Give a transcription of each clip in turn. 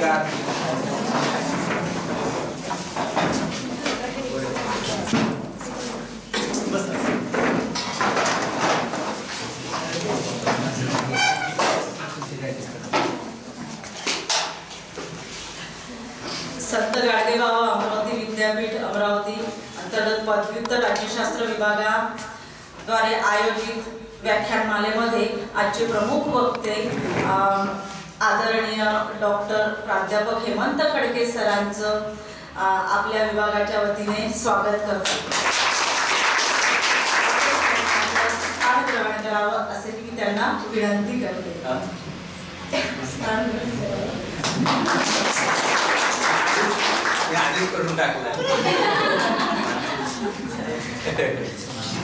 संत गाडगेबाबा अमरावती विद्यापीठ अमरावती अंतर्गत पदव्युत्तर राज्यशास्त्र विभागाद्वारे आयोजित व्याख्यानमालेमध्ये आजचे प्रमुख वक्ते आदरणीय डॉक्टर प्राध्यापक हेमंत खडके सरांचं आपल्या विभागाच्या वतीने स्वागत करतो. स्थान ग्रहण करावं असे मी त्यांना विनंती करते.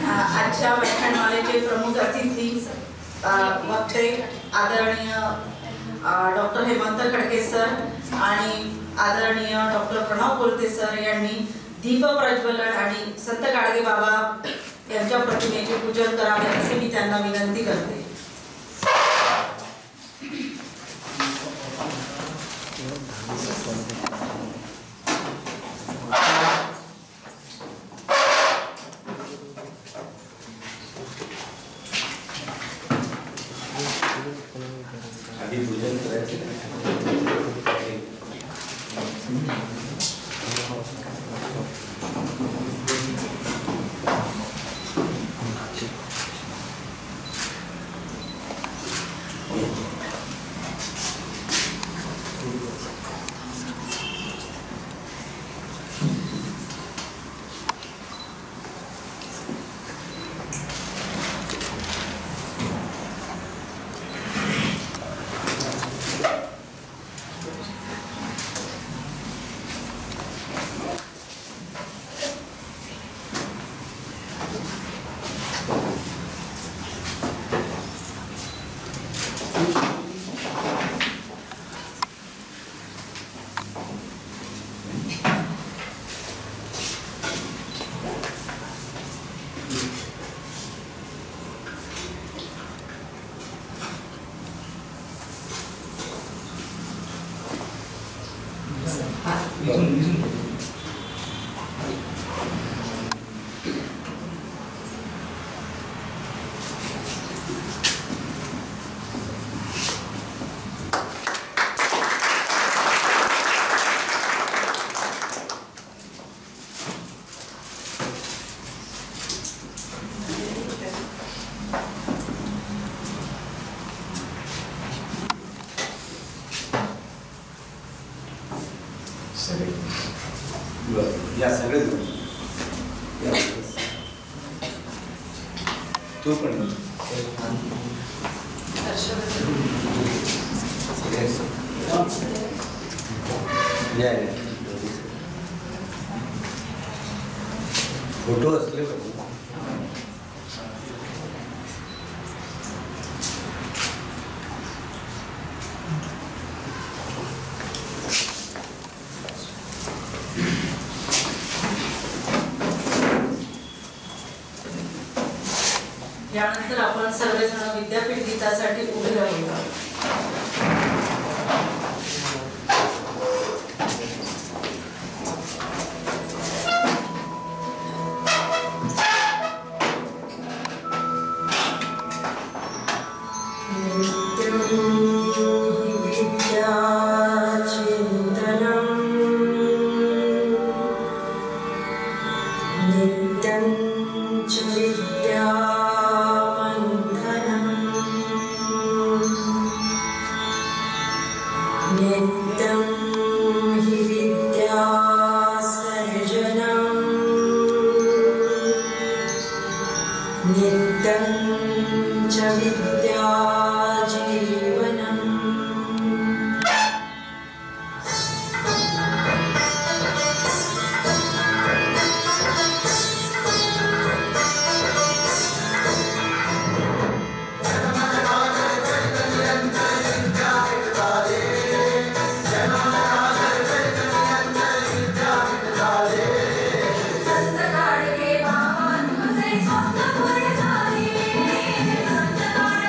आजच्या व्याख्यानमालेचे प्रमुख अतिथी वक्ते आदरणीय डॉक्टर हेमंत खडके सर आणि आदरणीय डॉक्टर प्रणव कोलते सर यांनी दीप प्रज्वलन आणि संत गाडगेबाबा यांच्या प्रतिमेचे पूजन करावे असे मी त्यांना विनंती करते. या सगळे तो पण फोटो असले पाहिजे. यानंतर आपण सर्वजण विद्यापीठ गीतासाठी उभे राहूया. संत गाडगे बाबा तुझे स्वप्न पूर्ण झाले. संत गाडगे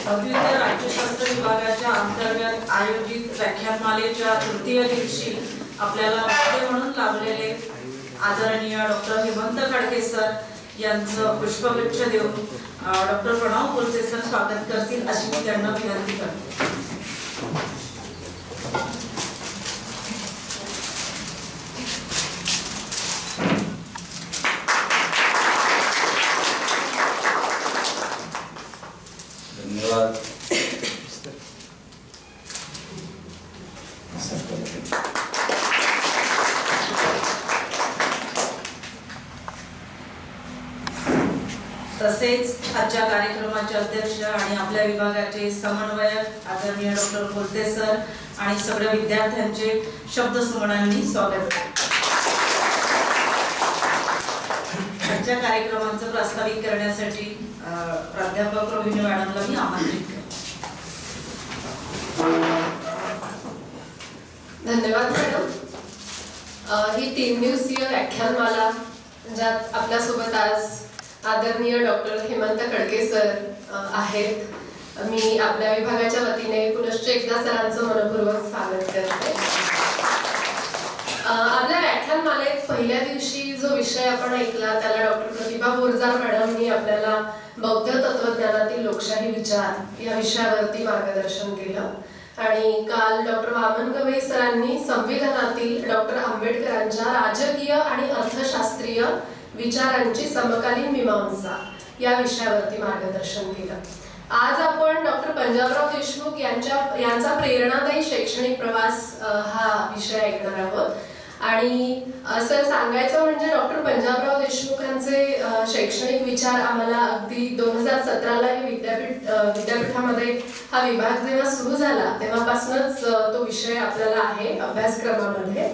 अद्वितीय राज्यशास्त्र विभागाच्या अंतर्गत आयोजित व्याख्यानमालेच्या तृतीय दिवशी आपल्याला वक्ते म्हणून लाभलेले आदरणीय डॉक्टर हेमंत खडके सर यांचं पुष्पगुच्छ देऊन डॉक्टर प्रणव कोलते सर स्वागत करतील अशी मी त्यांना विनंती करते. धन्यवाद. तसेच आजच्या कार्यक्रमाचे अध्यक्ष आणि आपल्या विभागाचे समन्वयक आदरणीय डॉक्टर कोलते सर आणि सगळ्या विद्यार्थ्यांचे शब्दसुमनांनी स्वागत. आजच्या कार्यक्रमाचं प्रास्ताविक करण्यासाठी प्राध्यापक रोहिणी मॅडमला मी आमंत्रित करते. धन्यवाद मॅडम. ही 3 दिवसीय व्याख्यानमाला ज्यात आपल्यासोबत आज आदरणीय डॉक्टर हेमंत खडके सर आहेत. मी आपल्या विभागाच्या वतीने पुनश्च एकदा सरांचं मनपूर्वक स्वागत करते. आपल्या व्याख्यानमालेत पहिल्या दिवशी जो विषय आपण ऐकला त्याला डॉक्टर प्रतिभा बोरजार मॅडमनी आपल्याला बौद्ध तत्वज्ञानातील लोकशाही विचार या विषयावरती मार्गदर्शन केलं आणि काल डॉक्टर वामन गवई सरांनी संविधानातील डॉक्टर आंबेडकरांच्या राजकीय आणि अर्थशास्त्रीय विचारांची समकालीन मीमांसा या विषयावरती मार्गदर्शन केलं. आज आपण डॉक्टर पंजाबराव देशमुख यांचा प्रेरणादायी शैक्षणिक प्रवास हा विषय ऐकणार आहोत. आणि असं सांगायचं म्हणजे डॉक्टर पंजाबराव देशमुखांचे शैक्षणिक विचार आम्हाला अगदी 2017ला हे विद्यापीठामध्ये हा विभाग जेव्हा सुरू झाला तेव्हापासूनच तो विषय आपल्याला आहे अभ्यासक्रमामध्ये.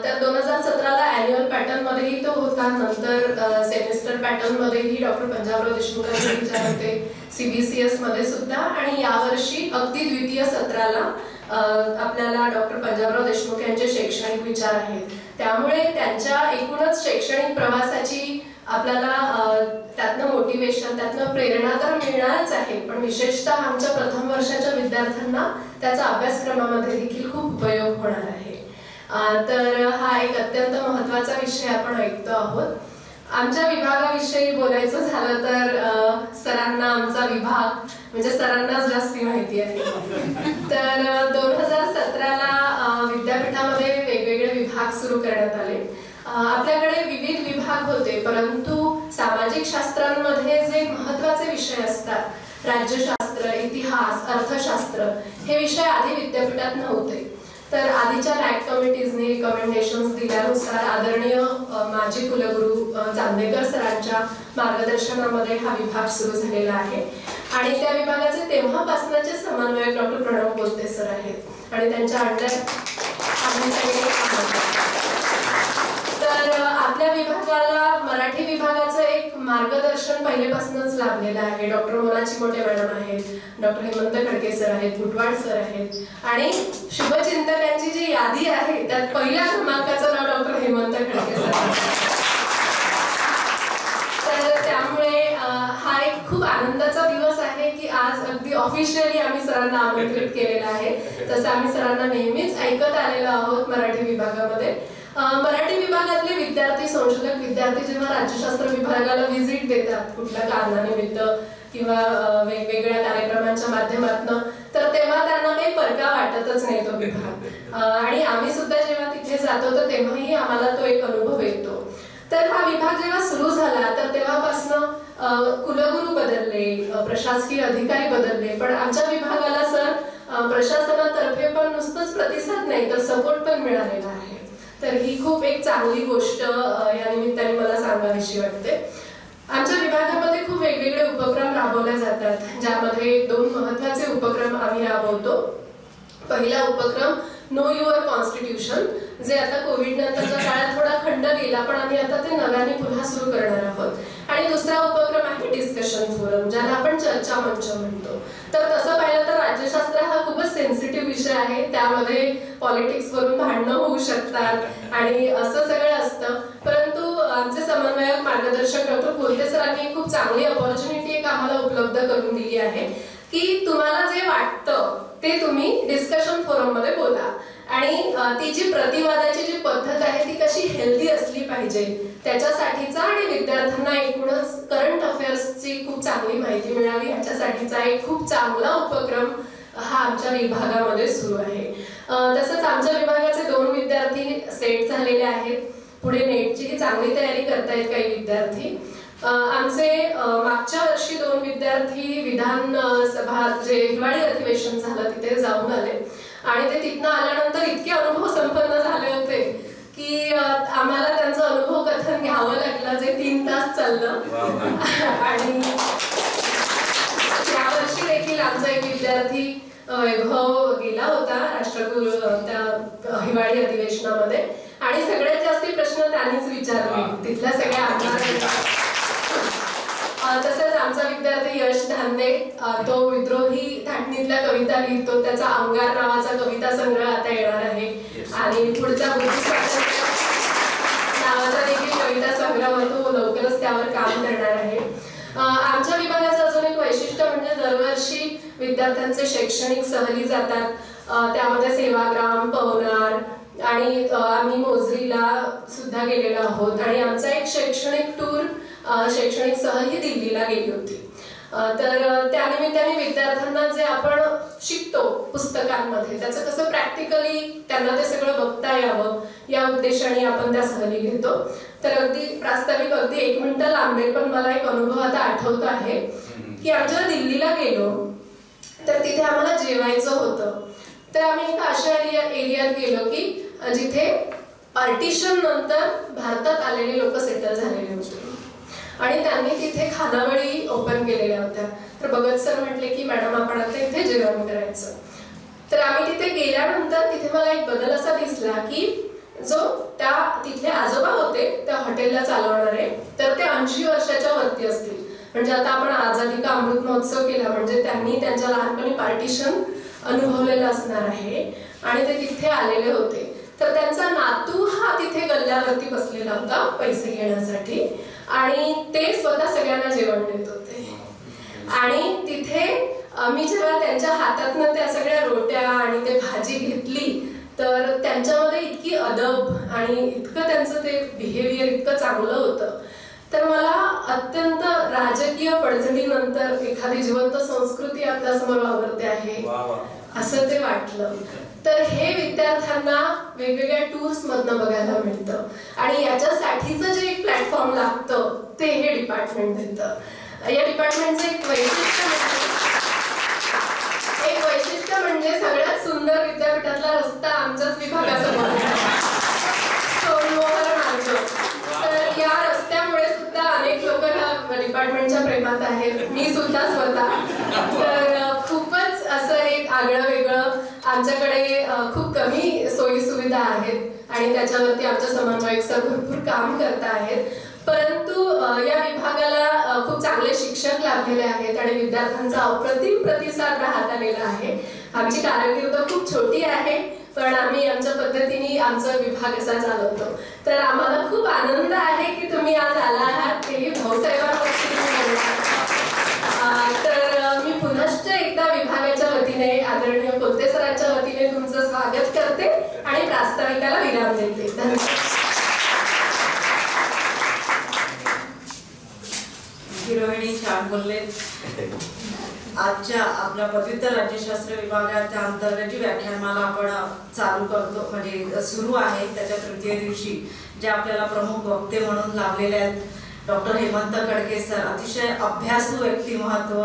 तर 2017ला अॅन्युअल पॅटर्न मध्येही तो होता. नंतर सेमिस्टर पॅटर्न मध्येही डॉक्टर पंजाबराव देशमुखांचे विचार होते, CBCS मध्ये सुद्धा. आणि यावर्षी अगदी द्वितीय सत्राला आपल्याला डॉक्टर पंजाबराव देशमुख यांचे शैक्षणिक विचार आहेत. त्यामुळे त्यांच्या एकूणच शैक्षणिक प्रवासाची आपल्याला त्यातनं मोटिवेशन, त्यातनं प्रेरणा तर मिळणारच आहे, पण विशेषतः आमच्या प्रथम वर्षाच्या विद्यार्थ्यांना त्याचा अभ्यासक्रमामध्ये देखील खूप उपयोग होणार आहे. तर हा एक अत्यंत महत्त्वाचा विषय आपण ऐकतो आहोत. आमच्या विभागाविषयी बोलायचं झालं तर सरांना आमचा विभाग म्हणजे सरांनाच जास्ती माहिती आहे. तर 2017ला विद्यापीठामध्ये वेगवेगळे विभाग सुरू करण्यात आले. आपल्याकडे विविध विभाग होते, परंतु सामाजिक शास्त्रांमध्ये जे महत्त्वाचे विषय असतात राज्यशास्त्र, इतिहास, अर्थशास्त्र हे विषय आधी विद्यापीठात नव्हते. तर आधीच्या नॅक कमिटीजने रिकमेंडेशन्स दिल्यानुसार आदरणीय माजी कुलगुरू चांदेकर सरांच्या मार्गदर्शनामध्ये हा विभाग सुरू झालेला आहे. आणि त्या विभागाचे तेव्हापासूनचे समन्वयक डॉक्टर प्रणव कोलते सर आहेत आणि त्यांच्या अंडर आम्ही सगळे. तर आपल्या विभागाला मराठी विभागाचं एक मार्गदर्शन पहिलेपासूनच लाभलेलं आहे. डॉक्टर मोना चिमोटे मॅडम आहेत, डॉक्टर हेमंत खडके सर आहेत, गुटवाड सर आहेत आणि शुभचिंतकांची जी यादी आहे त्यात पहिल्या क्रमांकाचं नाव डॉक्टर हेमंत खडके सर. तर त्यामुळे हा एक खूप आनंदाचा दिवस आहे की आज अगदी ऑफिशियली आम्ही सरांना आमंत्रित केलेलं आहे. तसं आम्ही सरांना नेहमीच ऐकत आलेलो आहोत मराठी विभागामध्ये. मराठी विभागातले विद्यार्थी, संशोधक विद्यार्थी जेव्हा राज्यशास्त्र विभागाला व्हिजिट देतात कुठल्या कारणानिमित्त किंवा वेगवेगळ्या कार्यक्रमांच्या माध्यमातून, तर तेव्हा त्यांना काही परका वाटतच नाही तो विभाग. आणि आम्ही सुद्धा जेव्हा तिथे जातो तर तेव्हाही आम्हाला तो एक अनुभव येतो. तर हा विभाग जेव्हा सुरू झाला तर तेव्हापासून कुलगुरू बदलले, प्रशासकीय अधिकारी बदलले, पण आमच्या विभागाला सर प्रशासनातर्फे पण नुसतंच प्रतिसाद नाही तर सपोर्ट पण मिळालेला आहे. तर ही खूप एक चांगली गोष्ट या निमित्ताने मला सांगावीशी वाटते. आमच्या विभागामध्ये खूप वेगवेगळे उपक्रम राबवले जातात, ज्यामध्ये 2 महत्त्वाचे उपक्रम आम्ही राबवतो. पहिला उपक्रम नो युअर कॉन्स्टिट्यूशन, जे आता कोविड नंतरच्या काळात थोडा खंड गेला, पण आम्ही आता ते नव्याने पुन्हा सुरू करणार आहोत. आणि दुसरा उपक्रम आहे डिस्कशन फोरम, ज्याला आपण चर्चा मंच म्हणतो. तर तसं पाहिलं तर राज्यशास्त्र हा खूपच सेन्सिटिव्ह विषय आहे, त्यामध्ये पॉलिटिक्स वरून भांडणं होऊ शकतात आणि असं सगळं असतं. परंतु आमचे समन्वयक मार्गदर्शक डॉक्टर कोलते सरांनी खूप चांगली अपॉर्च्युनिटी एक आम्हाला उपलब्ध करून दिली आहे. की तुम्हाला जे वाटतं ते तुम्ही डिस्कशन फोरम मध्ये बोला आणि ती जी प्रतिवादाची जी पद्धत आहे ती कशी हेल्दी असली पाहिजे त्याच्यासाठीचा आणि विद्यार्थ्यांना एकूणच करंट अफेअर्सची खूप चांगली माहिती मिळावी याच्यासाठीचा एक खूप चांगला उपक्रम हा आमच्या विभागामध्ये सुरू आहे. तसंच आमच्या विभागाचे 2 विद्यार्थी सेट झालेले आहेत. पुढे नेटची चांगली तयारी करतायत काही विद्यार्थी. आमचे मागच्या वर्षी 2 विद्यार्थी विधानसभा जे हिवाळी अधिवेशन झालं तिथे जाऊन आले आणि ते तिथनं आल्यानंतर इतके अनुभव संपन्न झाले होते की आम्हाला त्यांचं अनुभव कथन घ्यावं लागलं जे 3 तास चाललं. आणि यावर्षी देखील आमचा एक विद्यार्थी वैभव गेला होता राष्ट्रकुल त्या हिवाळी अधिवेशनामध्ये आणि सगळ्यात जास्त प्रश्न त्यांनीच विचारले तिथल्या सगळ्या आमदारांना. तसंच आमचा विद्यार्थी यश धांदे तो विद्रोही धाटणीतल्या कविता लिहितो. त्याचा अंगार नावाचा कविता संग्रह आता येणार आहे आणि पुढचा नावाचा देखील कविता संग्रह तो लवकरच त्यावर काम करणार आहे. आमच्या विभागाचं अजून एक वैशिष्ट्य म्हणजे दरवर्षी विद्यार्थ्यांचे शैक्षणिक सहली जातात. त्यामध्ये सेवाग्राम, पवनार आणि आम्ही मोझरीला सुद्धा गेलेलो आहोत आणि आमचा एक शैक्षणिक टूर शैक्षणिक सहल ही दिल्लीला गेली होती. तर त्यानिमित्ताने विद्यार्थ्यांना जे आपण शिकतो पुस्तकांमध्ये त्याचं कसं प्रॅक्टिकली त्यांना ते सगळं बघता यावं या उद्देशाने आपण त्या सहली घेतो. तर अगदी प्रास्ताविक अगदी 1 मिनिट लांबेल पण मला एक अनुभव आता आठवतो आहे की आमच्या दिल्लीला गेलो तर तिथे आम्हाला जेवायचं होतं. तर आम्ही एका अशा एरियात गेलो की जिथे पार्टिशन नंतर भारतात आलेले लोक सेटल झालेले होते आणि त्यांनी तिथे खानावळी ओपन केलेल्या होत्या. तर भगत सर म्हटले की मॅडम आपण आता इथे जेवण करायचं. तर आम्ही तिथे गेल्यानंतर तिथे मला एक बदल असा दिसला की जो त्या तिथले आजोबा होते त्या हॉटेलला चालवणारे तर ते 80 वर्षाच्या वरती असतील. म्हणजे आता आपण आझादी का अमृत महोत्सव केला म्हणजे त्यांनी त्यांच्या लहानपणी पार्टिशन अनुभवलेलं असणार आहे आणि ते तिथे आलेले होते. तर त्यांचा नातू हा तिथे गल्ल्यावरती बसलेला होता पैसे घेण्यासाठी आणि ते स्वतः सगळ्यांना जेवण देत होते. आणि तिथे मी जेव्हा त्यांच्या हातातनं त्या सगळ्या रोट्या आणि ते भाजी घेतली तर त्यांच्यामध्ये इतकी अदब आणि इतकं त्यांचं ते बिहेवियर इतकं चांगलं होतं. तर मला अत्यंत राजकीय पडझडीनंतर एखादी जिवंत संस्कृती आपल्यासमोर वावरते आहे असं ते वाटलं. तर हे विद्यार्थ्यांना वेगवेगळ्या टूर्स मधनं बघायला मिळतं आणि याच्यासाठीचं जे एक प्लॅटफॉर्म लागतं ते हे डिपार्टमेंट देतं. या डिपार्टमेंटचं एक वैशिष्ट्य म्हणजे सगळ्यात सुंदर विद्यापीठातला रस्ता आमच्याच विभागासमोर सोनमोहर मार्ग. तर या रस्त्यामुळे सुद्धा अनेक लोक ह्या डिपार्टमेंटच्या प्रेमात आहेत, मी सुद्धा स्वतः. तर खूपच असं एक आगळं वेगळं आमच्याकडे खूप कमी सोयी सुविधा आहेत आणि त्याच्यावरती आमच्या समन्वयक सर भरपूर काम करत आहेत. परंतु या विभागाला खूप चांगले शिक्षक लाभलेले आहेत आणि विद्यार्थ्यांचा अप्रतिम प्रतिसाद राहत आलेला आहे. आमची कारकीर्द खूप छोटी आहे पण आम्ही आमच्या पद्धतीने आमचा विभाग असा चालवतो. तर आम्हाला खूप आनंद आहे की तुम्ही आज आला आहात. तेही भाऊसाहेबांवरती. तर मी पुनश्च एकदा विभागाच्या वतीने आदरणीय कोलते सरांच्या वतीने तुमचं स्वागत करते आणि प्रास्ताविकाला विराम देते. धन्यवाद. रोहिणी छान बोलले. आजच्या आपल्या पदव्युत्तर राज्यशास्त्र विभागाच्या अंतर्गत जी व्याख्यानमाला आपण चालू करतो म्हणजे सुरू आहे त्याच्या 3य दिवशी जे आपल्याला प्रमुख वक्ते म्हणून लाभलेले आहेत डॉक्टर हेमंत खडके सर. अतिशय अभ्यासू व्यक्तिमत्व,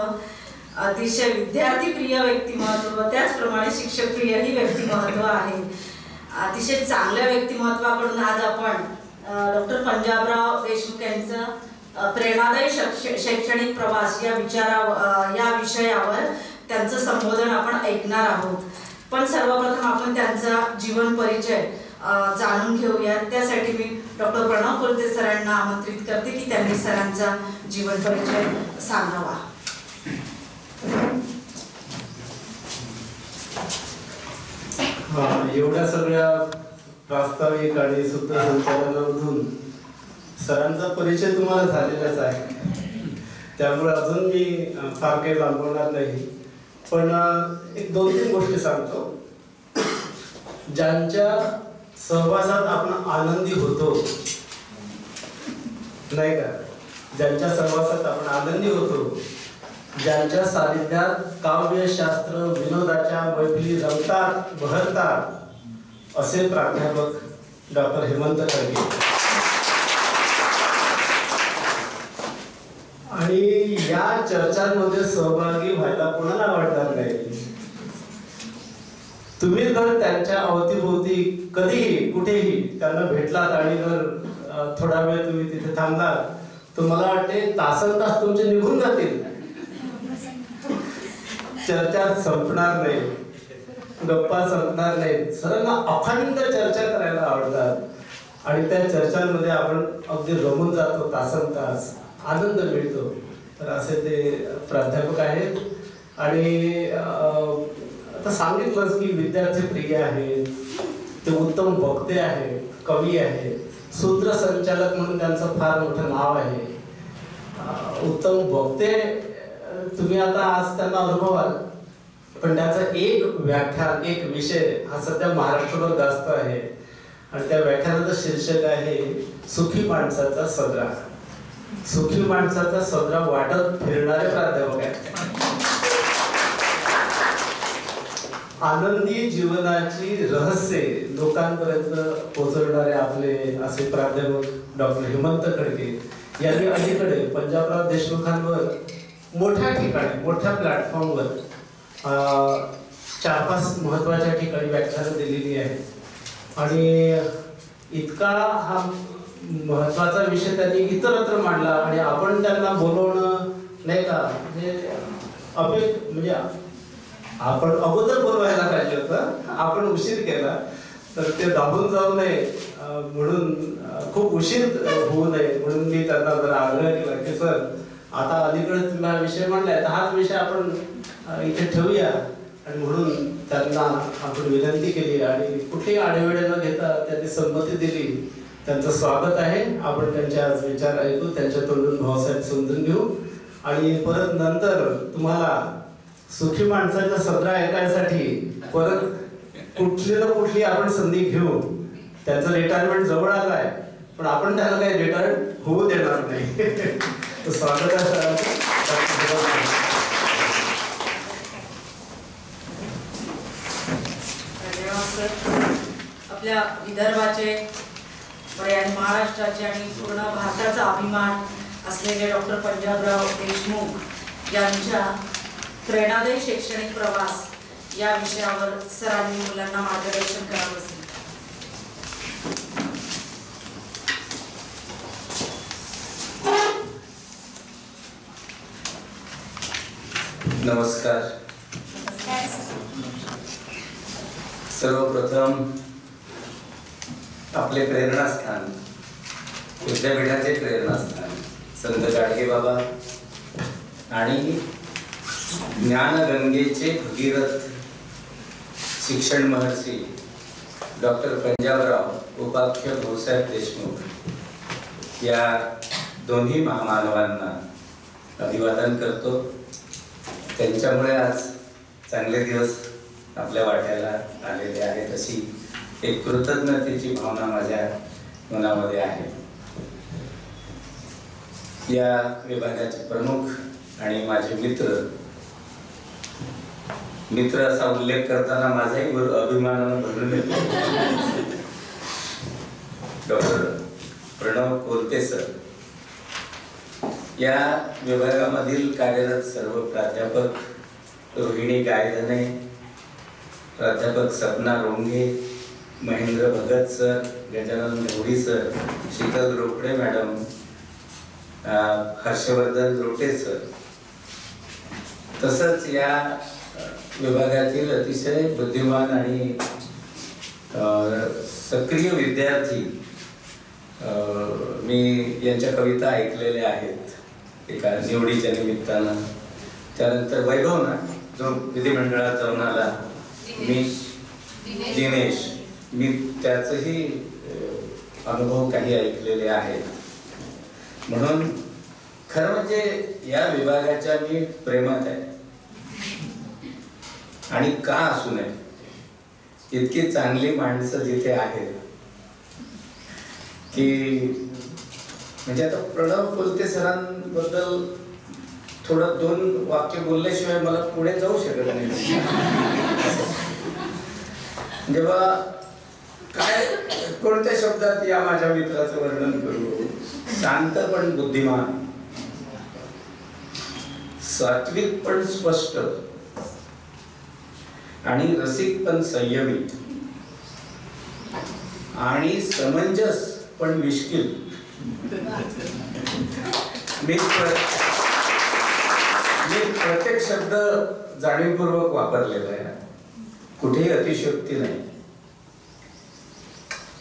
अतिशय विद्यार्थीप्रिय व्यक्तिमत्व, त्याचप्रमाणे शिक्षकप्रियही व्यक्तिमत्व आहे. अतिशय चांगल्या व्यक्तिमत्वाकडून आज आपण डॉक्टर पंजाबराव देशमुख यांचं प्रेरणादायी शैक्षणिक प्रवास या विषयावर त्यांचं संबोधन आपण ऐकणार आहोत. पण सर्वप्रथम आपण त्यांचा जीवन परिचय जाणून घेऊया. त्यासाठी मी डॉक्टर प्रणव कोलते सरांना आमंत्रित करते की त्यांनी सरांचा जीवन परिचय सांगावा. एवढ्या सगळ्या प्रास्ताविक आणि सूत्रसंचालनामधून सरांचा परिचय तुम्हाला झालेलाच आहे त्यामुळे अजून मी फार काही लांबवणार नाही. पण एक 2-3 गोष्टी सांगतो. ज्यांच्या सहवासात आपण आनंदी होतो, नाही का, ज्यांच्या सहवासात आपण आनंदी होतो, ज्यांच्या सानिध्यात काव्यशास्त्र विनोदाच्या मैफिली रंगतात बहरतात, असे प्राध्यापक डॉक्टर हेमंत खडके. आणि या चर्चांमध्ये सहभागी व्हायला कोणाला वाटणार नाही. तुम्ही जर त्यांच्या अवतीभोवती कधीही कुठेही त्यांना भेटलात आणि जर थोडा वेळ तुम्ही तिथे थांबलात, तर मला वाटते तासनतास तुमचे निघून जातील. चर्चा संपणार नाही, गप्पा संपणार नाहीत. सरांना अखंड चर्चा करायला आवडतात आणि त्या चर्चांमध्ये आपण अगदी रमून जातो, तासनतास आनंद मिळतो. तर असे ते प्राध्यापक आहेत. आणि आता सांगितलंच की विद्यार्थी प्रिय आहेत, ते उत्तम वक्ते आहेत, कवी आहेत, सूत्रसंचालक म्हणून त्यांचं फार मोठं नाव आहे. उत्तम वक्ते तुम्ही आता आज त्यांना अनुभवाल, पण त्याचं एक व्याख्यान, एक विषय हा सध्या महाराष्ट्रभर गाजतो आहे आणि त्या व्याख्यानाचं शीर्षक आहे सुखी माणसाचा सदरा. सुखी माणसाचा सदरा वाटत फिरणारे प्राध्यापक आहेत. आनंदी जीवनाची रहस्ये लोकांपर्यंत पोहोचवणारे आपले असे प्राध्यापक डॉक्टर हेमंत खडके यांनी अलीकडे पंजाबराव देशमुखांवर मोठ्या ठिकाणी, मोठ्या प्लॅटफॉर्मवर 4-5 महत्त्वाच्या ठिकाणी व्याख्यानं दिलेली आहेत. आणि इतका हा महत्त्वाचा विषय त्यांनी इतरत्र मांडला आणि आपण त्यांना बोलवणं, नाही का, म्हणजे आपण अगोदर बोलवायला पाहिजे होतं, आपण उशीर केला. तर ते दाबून जाऊ नये म्हणून, खूप उशीर होऊ नये म्हणून मी त्यांना जरा आग्रह केला की सर, आता अलीकडे तुम्ही हा विषय मांडलाय, तर हाच विषय आपण इथे ठेवूया. आणि म्हणून त्यांना आपण विनंती केली आणि कुठेही आढेवेढे न घेता त्यांनी संमती दिली. त्यांचं स्वागत आहे. आपण त्यांचे आज विचार ऐकू, त्यांच्या तोंडून भाऊसाहेब समजून घेऊ आणि परत नंतर तुम्हाला सुखी माणसाचा सदरा ऐकायसाठी परत कुठली ना कुठली आपण संधी घेऊ. त्यांचं रिटायरमेंट जवळ आलाय, पण आपण त्यांना काही रिटायर होऊ देणार नाही. स्वागत आहे सरांचं. आपल्या विदर्भाचे आणि महाराष्ट्राचे आणि पूर्ण भारताचा अभिमान असलेले डॉक्टर पंजाबराव देशमुख यांच्या प्रेरणादायी शैक्षणिक प्रवास या विषयावर सरांनी मुलांना मार्गदर्शन करावं असेल. नमस्कार. सर्वप्रथम आपले प्रेरणास्थान, विद्यापीठाचे प्रेरणास्थान संत गाडगेबाबा आणि ज्ञानगंगेचे भगीरथ शिक्षण महर्षी डॉक्टर पंजाबराव उपाख्य भाऊसाहेब देशमुख या दोन्ही महामानवांना अभिवादन करतो. त्यांच्यामुळे आज चांगले दिवस आपल्या वाट्याला आलेले आहेत अशी एक कृतज्ञतेची भावना माझ्या मनामध्ये आहे. या विभागाचे प्रमुख आणि माझे मित्र असा उल्लेख करताना माझाही अभिमानानं भरून येतो. डॉक्टर प्रणव कोलते सर, या विभागामधील कार्यरत सर्व प्राध्यापक, रोहिणी गायधने, प्राध्यापक Sapna Ronge, Mahendra Bhagat sir, Gajanan Dhori sir, Sheetal Rokade madam, Harshvardhan Rote sir, तसंच या विभागातील अतिशय बुद्धिमान आणि सक्रिय विद्यार्थी, मी यांच्या कविता ऐकलेल्या आहेत एका निवडीच्या निमित्तानं. त्यानंतर वैभव ना, जो विधिमंडळात जाऊन आला, दिनेश, मी त्याचंही अनुभव काही ऐकलेले आहेत. म्हणून खरं म्हणजे या विभागाच्या मी प्रेमात आहे. आणि का असू नये. इतकी चांगली माणसं जिथे आहेत की म्हणजे आता प्रणव कोलते सरांबद्दल थोडं 2 वाक्य बोलल्याशिवाय मला पुढे जाऊ शकत नाही. जेव्हा काय कोणत्या शब्दात या माझ्या मित्राचं वर्णन करू. शांत पण बुद्धिमान, सात्विक पण स्पष्ट आणि रसिक पण संयमी आणि समंजस पण मिश्किल. मी प्रत्येक शब्द जाणीवपूर्वक वापरलेला आहे, कुठेही अतिशयोक्ती नाही.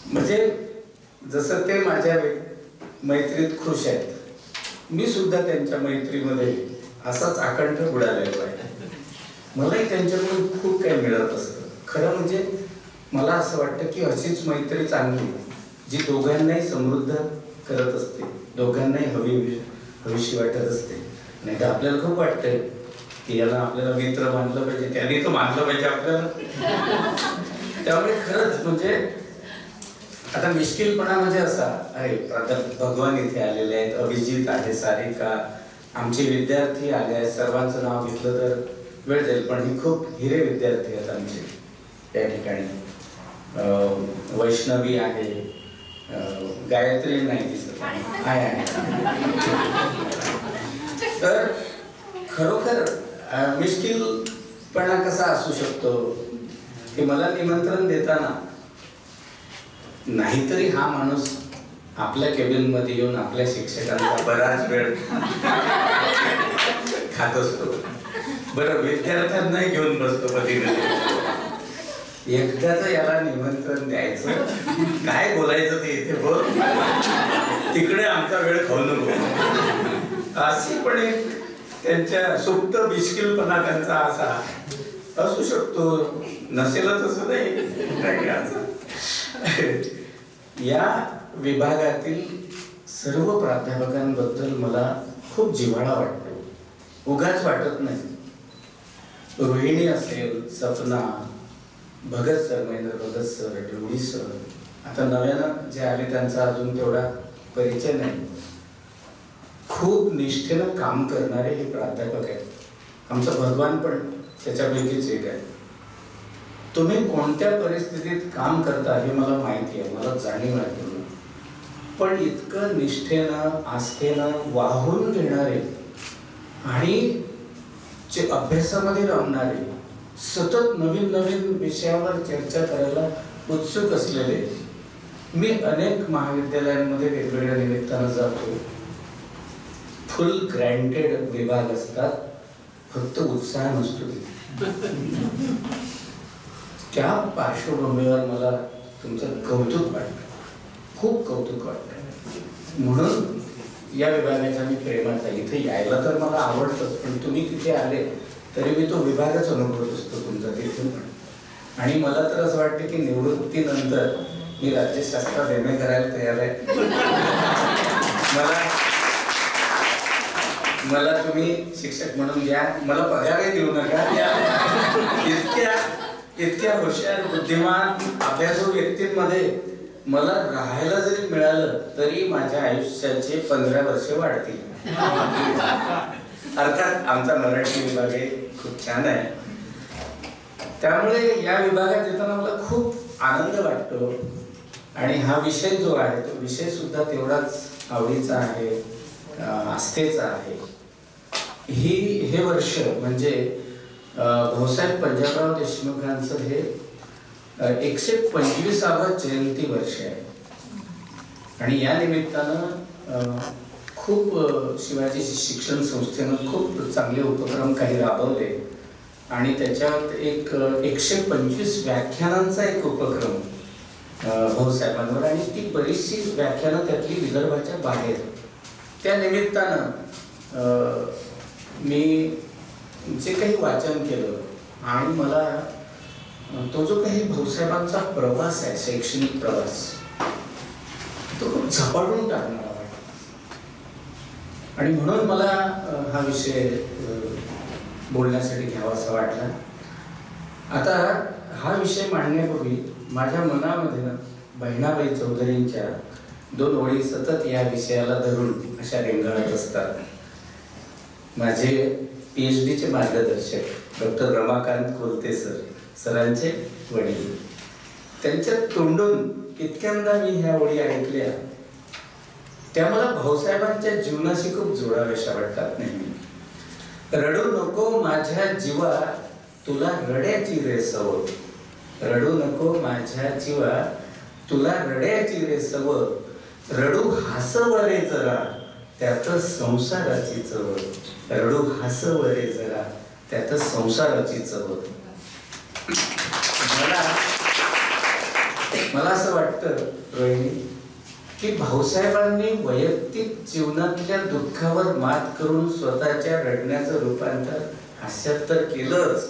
म्हणजे जसं ते माझ्या मैत्रीत खुश आहेत, मी सुद्धा त्यांच्या मैत्रीमध्ये असाच अखंड बुडालेलो आहे. मलाही त्यांच्याकडून खूप काही मिळत असतं. खरं म्हणजे मला असं वाटतं की अशीच मैत्री चांगली, जी दोघांनाही समृद्ध करत असते, दोघांनाही हवीशी वाटत असते. नाही तर आपल्याला खूप वाटतंय की याला आपल्याला मित्र मानलं पाहिजे, त्यांनी तर मानलं पाहिजे आपल्याला. त्यामुळे खरंच म्हणजे आता मिश्किलपणा म्हणजे असा आहे. भगवान इथे आलेले आहेत, अभिजित आहे, सारिका, आमचे विद्यार्थी आले आहेत. सर्वांचं नाव घेतलं तर वेळ जाईल, पण ही खूप हिरे विद्यार्थी आहेत आमचे त्या ठिकाणी. वैष्णवी आहे, गायत्री नाही दिसत आहे. तर खरोखर मिश्किलपणा कसा असू शकतो की मला निमंत्रण देताना नाहीतरी हा माणूस आपल्या केबिन मध्ये येऊन आपल्या शिक्षकांचा बराच वेळ खात असतो. बरं, विद्यार्थ्यांनाही घेऊन बसतो कधी कधी. एकदाच याला निमंत्रण द्यायचं, काय बोलायचं ते इथे बोल, तिकडे आमचा वेळ खाऊ नको, अशी पण एक त्यांच्या सुप्त मिश्किलपणा त्यांचा असा असू शकतो. नसेलच असं नाही. या विभागातील सर्व प्राध्यापकांबद्दल मला खूप जिव्हाळा वाटतो, उगाच वाटत नाही. रोहिणी असेल, Sapna, Bhagat sir, Mahendra Bhagat sir, Dhevdi sir, आता नव्यानं जे आले त्यांचा अजून तेवढा परिचय नाही. खूप निष्ठेनं काम करणारे हे प्राध्यापक आहेत. आमचा भगवान पण त्याच्यापैकीच एक आहे. तुम्ही कोणत्या परिस्थितीत काम करता हे मला माहिती आहे, मला जाणीव आहे. पण इतकं निष्ठेनं, आस्थेनं वाहून घेणारे आणि जे अभ्यासामध्ये रमणारे, सतत नवीन नवीन विषयावर चर्चा करायला उत्सुक असलेले. मी अनेक महाविद्यालयांमध्ये वेगवेगळ्या निमित्तानं जातो. फुल ग्रँटेड विभाग असतात, फक्त उत्साह नसतो. त्या पार्श्वभूमीवर मला तुमचं कौतुक वाटतं, खूप कौतुक वाटतं. म्हणून या विभागाचा मी प्रेमात आहे. इथे यायला तर मला आवडतंच, पण तुम्ही तिथे आले तरी मी तो विभागच अनुभवत असतो तुमचा तिथून पण. आणि मला तर असं वाटतं की निवृत्तीनंतर मी राज्यशास्त्रात MA करायला तयार आहे. मला तुम्ही शिक्षक म्हणून घ्या, मला पगारही देऊ नका. इतक्या हुशार, बुद्धिमान, अभ्यासू व्यक्तींमध्ये मला राहायला जरी मिळालं तरी माझ्या आयुष्याचे 15 वर्ष वाढतील. अर्थात आमचा मराठी विभाग खूप छान आहे. त्यामुळे या विभागात येताना मला खूप आनंद वाटतो. आणि हा विषय जो आहे तो विषय सुद्धा तेवढाच आवडीचा आहे, आस्थेचा आहे. हे वर्ष म्हणजे भाऊसाहेब पंजाबराव देशमुखांचं हे 125वा जयंती वर्ष आहे. आणि या निमित्तानं खूप शिवाजी शिक्षण संस्थेनं खूप चांगले उपक्रम काही राबवले. आणि त्याच्यात एक 125 व्याख्यानांचा एक उपक्रम भाऊसाहेबांवर, आणि ती बरीचशी व्याख्यानं त्यातली विदर्भाच्या बाहेर. त्या निमित्तानं मी जे काही वाचन केलं आणि मला तो जो काही भाऊसाहेबांचा प्रवास आहे, शैक्षणिक प्रवास, तो खूप झपाटून टाकणारा वाटतो. आणि म्हणून मला हा विषय बोलण्यासाठी घ्यावासा वाटला. आता हा विषय मांडण्यापूर्वी माझ्या मनामध्ये ना बहिणाबाई चौधरींच्या 2 ओळी सतत या विषयाला धरून अशा रेंगाळत असतात. माझे PhDचे मार्गदर्शक डॉक्टर रमाकांत कोलते सरांचे वडील, त्यांच्या तोंडून इतक्यांदा मी ह्या ओळी ऐकल्या, त्या मला भाऊसाहेबांच्या जीवनाशी खूप जोडाव्याशा वाटतात नेहमी. रडू नको माझ्या जीवा तुला रड्याची रे सवय, रडू नको माझ्या जीवा तुला रड्याची रे सवय, रडू हसव रे जरा त्यात संसाराची चव, रडू हसव रे जरा त्यात संसाराची चव. मला असं वाटतं रोहिणी की भाऊसाहेबांनी वैयक्तिक जीवनातल्या दुःखावर मात करून स्वतःच्या रडण्याचं रूपांतर हास्यात तर केलंच,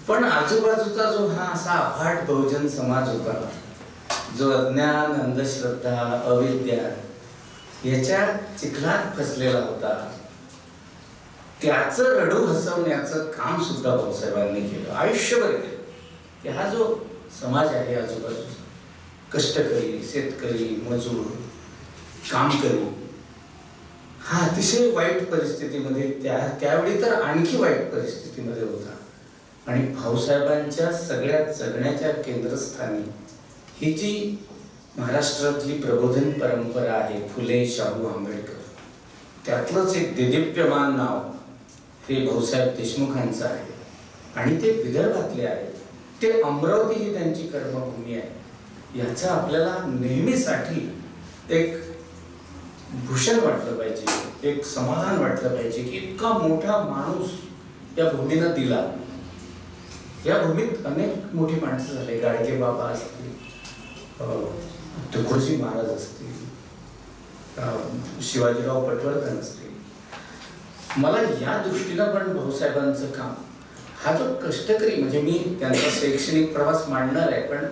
पण आजूबाजूचा जो हा असा अफाट बहुजन समाज होता, जो अज्ञान, अंधश्रद्धा, अविद्या याच्या चिखलात फसलेला होता, त्याचं रडू हसवण्याचं काम सुद्धा भाऊसाहेबांनी केलं, आयुष्यभर केलं. हा जो समाज आहे आजूबाजूचा, कष्टकरी, शेतकरी, मजूर, कामकरी, हा अतिशय वाईट परिस्थितीमध्ये त्यावेळी तर आणखी वाईट परिस्थितीमध्ये होता. आणि भाऊसाहेबांच्या सगळ्या जगण्याच्या केंद्रस्थानी ही जी महाराष्ट्रातली प्रबोधन परंपरा आहे, फुले, शाहू, आंबेडकर, त्यातलंच एक देदीप्यमान नाव हे भाऊसाहेब देशमुखांचं आहे. आणि ते विदर्भातले आहे, ते अमरावती ही त्यांची कर्मभूमी आहे. याचं आपल्याला नेहमीसाठी एक भूषण वाटलं पाहिजे, एक समाधान वाटलं पाहिजे की इतका मोठा माणूस या भूमीनं दिला. या भूमीत अनेक मोठी माणसं झाले, गाडगे बाबा असतील, तुकडोजी महाराज असतील, शिवाजीराव पटवर्धन असतील. मला या दृष्टीनं पण भाऊसाहेबांचं काम, हा जो कष्टकरी, म्हणजे मी त्यांचा शैक्षणिक प्रवास मांडणार आहे, पण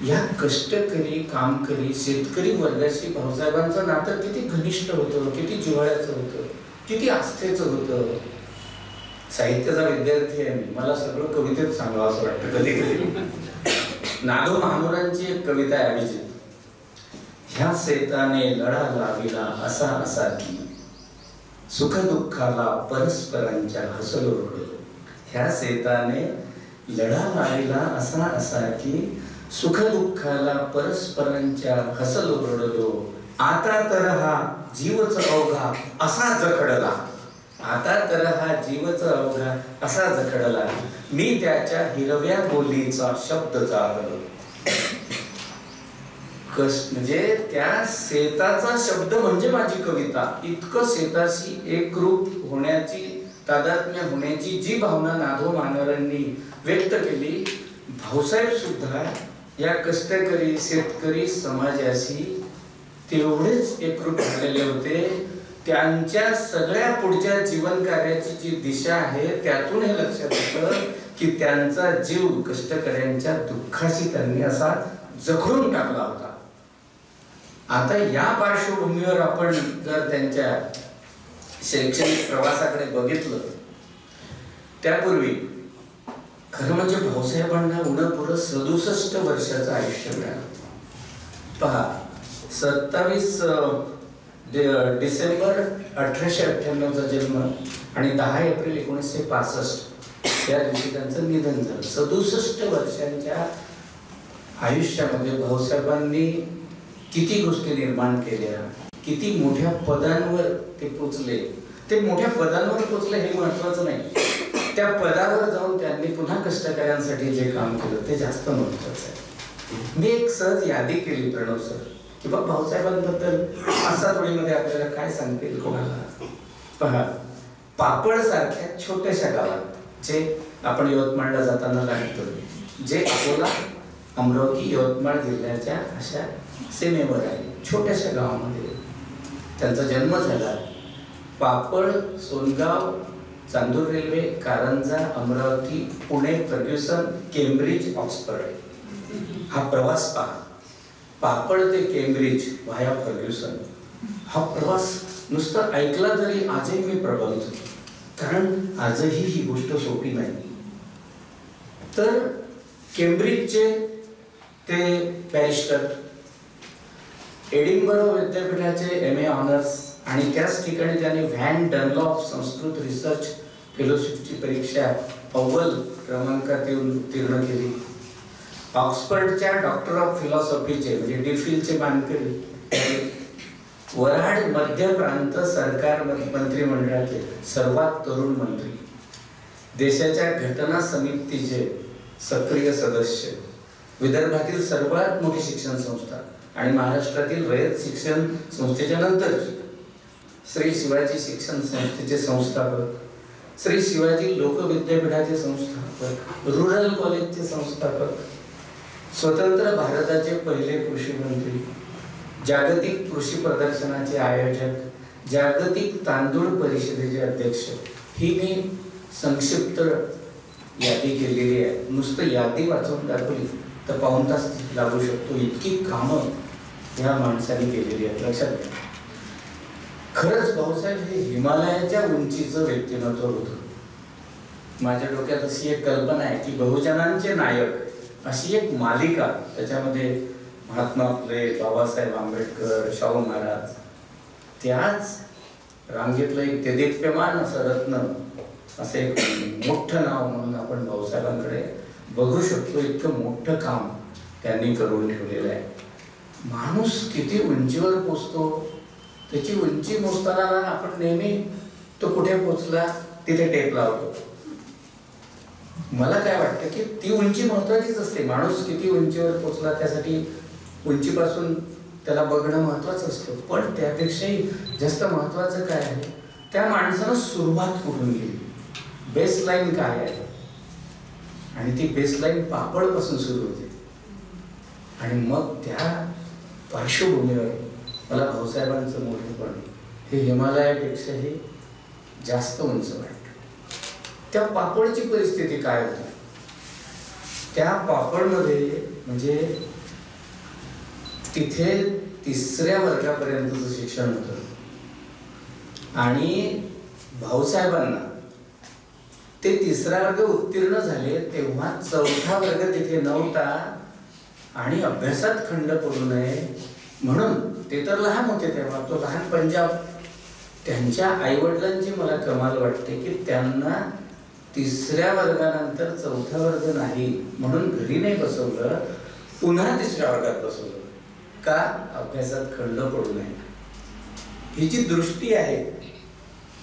या कष्टकरी, कामकरी, शेतकरी वर्गाशी भाऊसाहेबांचं नातं किती घनिष्ठ होतं, किती जिव्हाळ्याचं होतं, किती आस्थेचं होतं. साहित्याचा विद्यार्थी आहे मी, मला सगळं कवितेत सांगावं असं वाटतं कधी कधी. नादो महानोरांची एक कविता आहे, अभिजित. ह्या शेताने लढा लाविला असा असा की सुख दुःखाला परस्परांच्या हसलो रडलो. ह्या शेताने लढा लाविला असा असा की सुख दुःखाला परस्परांच्या हसलो रडलो. आता तर हा जीवच अवघा असा जखडला, आता तर हा जीवच अवघा असा जखडला, मी त्याच्या हिरव्या बोलीचा शब्द जागलो. म्हणजे त्या शेताचा शब्द म्हणजे माझी कविता. इतकं शेताशी एकरूप होण्याची, तादात्म्य होण्याची जी भावना नादो मानवरांनी व्यक्त केली, भाऊसाहेब सुद्धा या कष्टकरी, शेतकरी समाजाशी तेवढेच एकरूप झालेले होते. त्यांच्या सगळ्या पुढच्या जीवन कार्याची जी दिशा आहे त्यातून हे लक्षात येतं की त्यांचा जीव कष्टकऱ्यांच्या दुःखाशी त्यांनी असा जखडून टाकला होता. आता या पार्श्वभूमीवर आपण जर त्यांच्या शैक्षणिक प्रवासाकडे बघितलं, त्यापूर्वी खरं म्हणजे भाऊसाहेबांना उणपुरं 67 वर्षाचं आयुष्य मिळालं. पहा, 27 डिसेंबर 1898चा जन्म आणि 10 एप्रिल 1965 या दिवशी त्यांचं निधन झालं. 67 वर्षांच्या आयुष्यामध्ये भाऊसाहेबांनी किती गोष्टी निर्माण केल्या, किती मोठ्या पदांवर ते पोचले. ते मोठ्या पदांवर पोचले हे महत्वाचं नाही, त्या पदावर जाऊन त्यांनी पुन्हा कष्टकऱ्यांसाठी जे काम केलं ते जास्त महत्वाचं आहे. मी एक सहज यादी केली प्रणव सर की बा भाऊसाहेबांबद्दल असा थोडीमध्ये आपल्याला काय सांगता येईल कोणाला. पहा, पापड सारख्या छोट्याशा गावात, जे आपण यवतमाळला जाताना लागतो, जे अकोला, अमरावती, यवतमाळ जिल्ह्याच्या अशा सीमेवर आहे, छोट्याशा गावामध्ये त्यांचा जन्म झाला. Papad, Songaon, Chandur railway, Karanja, Amravati, Pune, Fergusson, Cambridge, Oxford हा प्रवास पहा. पापड ते केम्ब्रिज व्हाया फर्ग्युसन हा प्रवास नुसतं ऐकला तरी आजही मी प्रभावित होतो. कारण आजही ही गोष्ट सोपी नाही. तर केम्ब्रिजचे ते बॅरिस्टर, एडिनबरो विद्यापीठाचे MA ऑनर्स आणि त्याच ठिकाणी त्यांनी व्हॅन डनलॉप संस्कृत रिसर्च फेलोशिपची परीक्षा अव्वल क्रमांकात येऊन उत्तीर्ण केली. ऑक्सफर्डच्या डॉक्टर ऑफ फिलॉसॉफीचे म्हणजे DPhilचे मानकरी, वऱ्हाड मध्य प्रांत सरकार मंत्रिमंडळाचे सर्वात तरुण मंत्री, देशाच्या घटना समितीचे सक्रिय सदस्य, विदर्भातील सर्वात मोठी शिक्षण संस्था आणि महाराष्ट्रातील रयत शिक्षण संस्थेच्या नंतरची श्री शिवाजी शिक्षण संस्थेचे संस्थापक, श्री शिवाजी लोक विद्यापीठाचे संस्थापक, रुरल कॉलेजचे संस्थापक, स्वतंत्र भारताचे पहिले कृषी मंत्री, जागतिक कृषी प्रदर्शनाचे आयोजक, जागतिक तांदूळ परिषदेचे अध्यक्ष. ही मी संक्षिप्त यादी केलेली आहे. नुसतं यादी वाचून दाखवली तर पाऊण तास लागू शकतो, इतकी कामं या माणसाने केलेली आहेत. लक्षात घ्या, खरंच भाऊसाहेब हे हिमालयाच्या उंचीचं व्यक्तिमत्व होतं. माझ्या डोक्यात अशी एक कल्पना आहे की बहुजनांचे नायक अशी एक मालिका, त्याच्यामध्ये महात्मा फुले, बाबासाहेब आंबेडकर, शाहू महाराज, त्याच रांगेतलं एक देदीप्यमान असं रत्न, असं एक मोठं नाव म्हणून आपण भाऊसाहेबांकडे बघू शकतो. इतकं मोठं काम त्यांनी करून ठेवलेलं आहे. माणूस किती उंचीवर पोचतो, त्याची उंची मोजताना आपण नेहमी तो कुठे पोचला तिथे टेप लावतो. मला काय वाटतं की ती उंची महत्वाचीच असते. माणूस किती उंचीवर पोचला त्यासाठी उंचीपासून त्याला बघणं महत्वाचं असतं, पण त्यापेक्षाही जास्त महत्वाचं काय आहे, त्या माणसानं सुरुवात कुठून केली, बेसलाईन काय आहे. आणि ती बेसलाईन पापडपासून सुरू होते. आणि मग त्या पार्श्वभूमीवर मला भाऊसाहेबांचं मोठेपण हे हिमालयापेक्षाही जास्त उंच वाटतं. त्या पापडची परिस्थिती काय होती, त्या पापडमध्ये म्हणजे तिथे 3ऱ्या वर्गापर्यंतचं शिक्षण होतं आणि भाऊसाहेबांना ते 3रा वर्ग उत्तीर्ण झाले तेव्हा 4था वर्ग तिथे नव्हता आणि अभ्यासात खंड पडू नये म्हणून ते तर लहान होते तेव्हा, तो लहान पंजाब. त्यांच्या आईवडिलांची मला कमाल वाटते की त्यांना 3ऱ्या वर्गानंतर 4था वर्ग नाही म्हणून घरी नाही बसवलं, पुन्हा 3ऱ्या वर्गात बसवलं. का? अभ्यासात खंड पडू नये. ही जी दृष्टी आहे,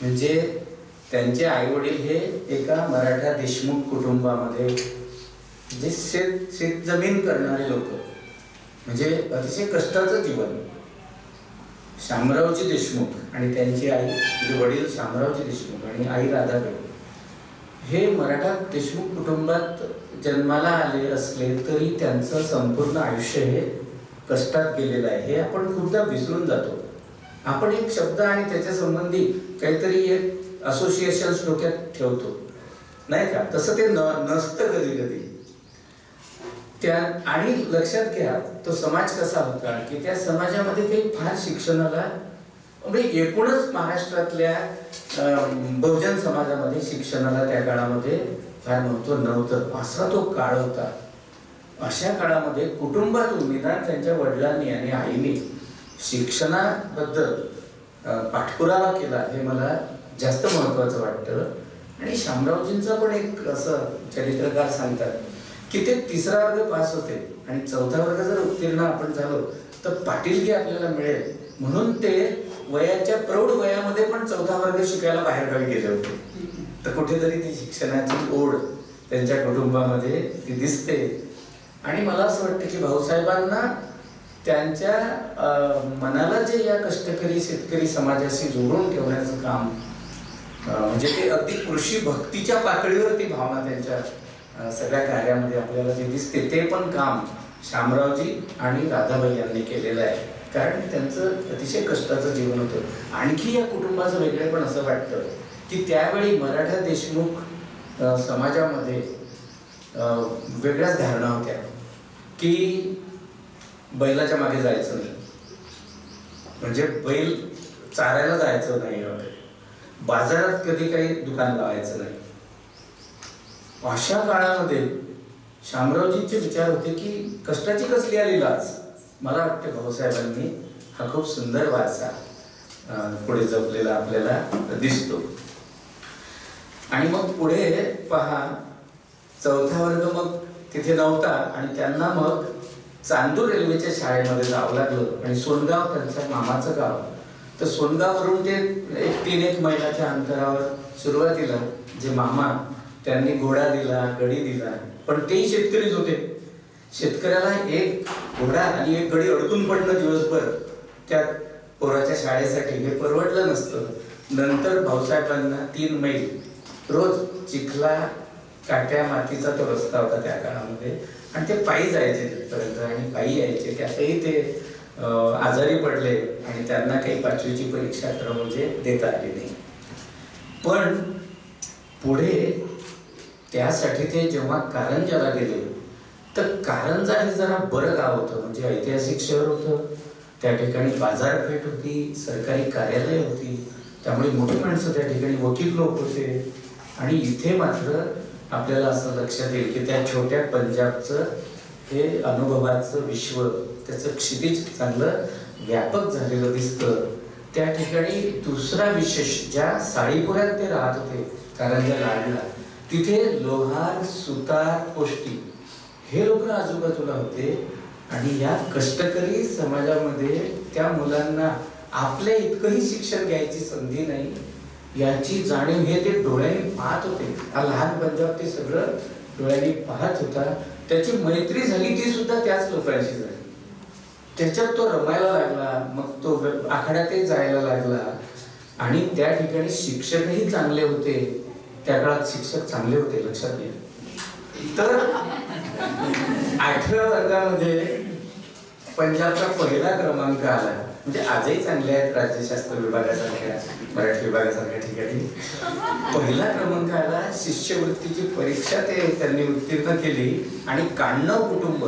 म्हणजे त्यांचे आई वडील हे एका मराठा देशमुख कुटुंबामध्ये जे शेत जमीन करणारे लोक, म्हणजे अतिशय कष्टाचं जीवन. शामरावजी देशमुख आणि त्यांची आई, म्हणजे वडील शामरावजी देशमुख आणि आई राधाबाई, हे मराठा देशमुख कुटुंबात जन्माला आले असले तरी त्यांचं संपूर्ण आयुष्य हे कष्टात गेलेलं आहे. हे आपण खूपदा विसरून जातो. आपण एक शब्द आणि त्याच्या संबंधी काहीतरी एक असोसिएशन डोक्यात ठेवतो, नाही का? तसं ते नसतं कधी कधी. त्या आणि लक्षात घ्या, तो समाज कसा होता की त्या समाजामध्ये काही फार शिक्षणाला, म्हणजे एकूणच महाराष्ट्रातल्या बहुजन समाजामध्ये शिक्षणाला त्या काळामध्ये फार महत्व नव्हतं. असा तो काळ होता. अशा काळामध्ये कुटुंबातून निदान त्यांच्या वडिलांनी आणि आईने शिक्षणाबद्दल पाठपुरावा केला हे मला जास्त महत्वाचं वाटतं. आणि शामरावजींचं पण एक असं चरित्रकार सांगतात की ते 3रा वर्ग पास होते आणि 4था वर्ग जर उत्तीर्ण आपण झालो तर पाटीलकी आपल्याला मिळेल म्हणून ते वयाच्या प्रौढ वयामध्ये पण 4था वर्ग शिकायला बाहेरगावी गेले होते. तर कुठेतरी ती शिक्षणाची ओढ त्यांच्या कुटुंबामध्ये ती दिसते. आणि मला असं वाटतं की भाऊसाहेबांना त्यांच्या मनाला जे या कष्टकरी शेतकरी समाजाशी जोडून ठेवण्याचं काम, म्हणजे ते अगदी कृषी भक्तीच्या पातळीवर ती भावना त्यांच्या सगळ्या कार्यामध्ये आपल्याला जे दिसते, ते पण काम शामरावजी आणि राधाबाई यांनी केलेलं आहे. कारण त्यांचं अतिशय कष्टाचं जीवन होतं. आणखी या कुटुंबाचं वेगळेपण असं वाटतं की त्यावेळी मराठा देशमुख समाजामध्ये वेगळ्याच धारणा होत्या की बैलाच्या मागे जायचं नाही, म्हणजे बैल चारायला जायचं नाही वगैरे. बाजारात कधी काही दुकान लावायचं नाही. अशा काळामध्ये शामरावजींचे विचार होते की कष्टाची कसली आली लाज. मला वाटतं भाऊसाहेबांनी हा खूप सुंदर वारसा पुढे जपलेला आपल्याला दिसतो. आणि मग पुढे पहा, 4था वर्ग मग तिथे नव्हता आणि त्यांना मग चांदूर रेल्वेच्या शाळेमध्ये जावं लागलं. आणि सोनगाव त्यांच्या मामाचं गाव. तर सोनगाववरून ते 3-1 मैलाच्या अंतरावर सुरुवातीला जे मामा त्यांनी घोडा दिला, गडी दिला, पण तेही शेतकरीच होते. शेतकऱ्याला एक घोडा आणि एक गडी अडकून पडणं दिवसभर त्या पोराच्या शाळेसाठी हे परवडलं नसतं. नंतर भाऊसाहेबांना 3 मैल रोज चिखला काट्या मातीचा तो रस्ता होता त्या काळामध्ये आणि ते पायी जायचे तिथपर्यंत आणि पायी यायचे. त्यातही ते आजारी पडले आणि त्यांना काही 5वीची परीक्षा खरं म्हणजे देता आली नाही. पण पुढे त्यासाठी ते जेव्हा कारंजाला गेले तर कारंजा हे जरा बरं गाव होतं, म्हणजे ऐतिहासिक शहर होतं. त्या ठिकाणी बाजारपेठ होती, सरकारी कार्यालय होती, त्यामुळे मोठी माणसं त्या ठिकाणी वकील लोक होते. आणि इथे मात्र आपल्याला असं लक्षात येईल की त्या छोट्या पंजाबचं हे अनुभवाचं विश्व, त्याचं क्षितिज चांगलं व्यापक झालेलं दिसतं. त्या ठिकाणी दुसरा विशेष, ज्या साळीपुरात ते राहत होते कारंजा लाडला, तिथे लोहार, सुतार, पोष्टी हे लोक आजूबाजूला होते. आणि या कष्टकरी समाजामध्ये त्या मुलांना आपल्या इतकंही शिक्षण घ्यायची संधी नाही याची जाणीव हे ते डोळ्यांनी पाहत होते. हा लहान पंजाब ते सगळं डोळ्यांनी पाहत होता. त्याची मैत्री झाली ती सुद्धा त्याच लोकांशी झाली. त्याच्यात तो रमायला लागला, मग तो आखाड्यातही जायला लागला. आणि त्या ठिकाणी शिक्षकही चांगले होते. त्या काळात शिक्षक चांगले होते, लक्षात घ्या. तर 8व्या वर्गामध्ये पंजाबचा पहिला क्रमांक आला. म्हणजे आजही चांगले आहेत राज्यशास्त्र विभागासारख्या, मराठी विभागासारख्या ठिकाणी पहिला क्रमांक आला. शिष्यवृत्तीची परीक्षा त्यांनी उत्तीर्ण केली. आणि काण्णव कुटुंब,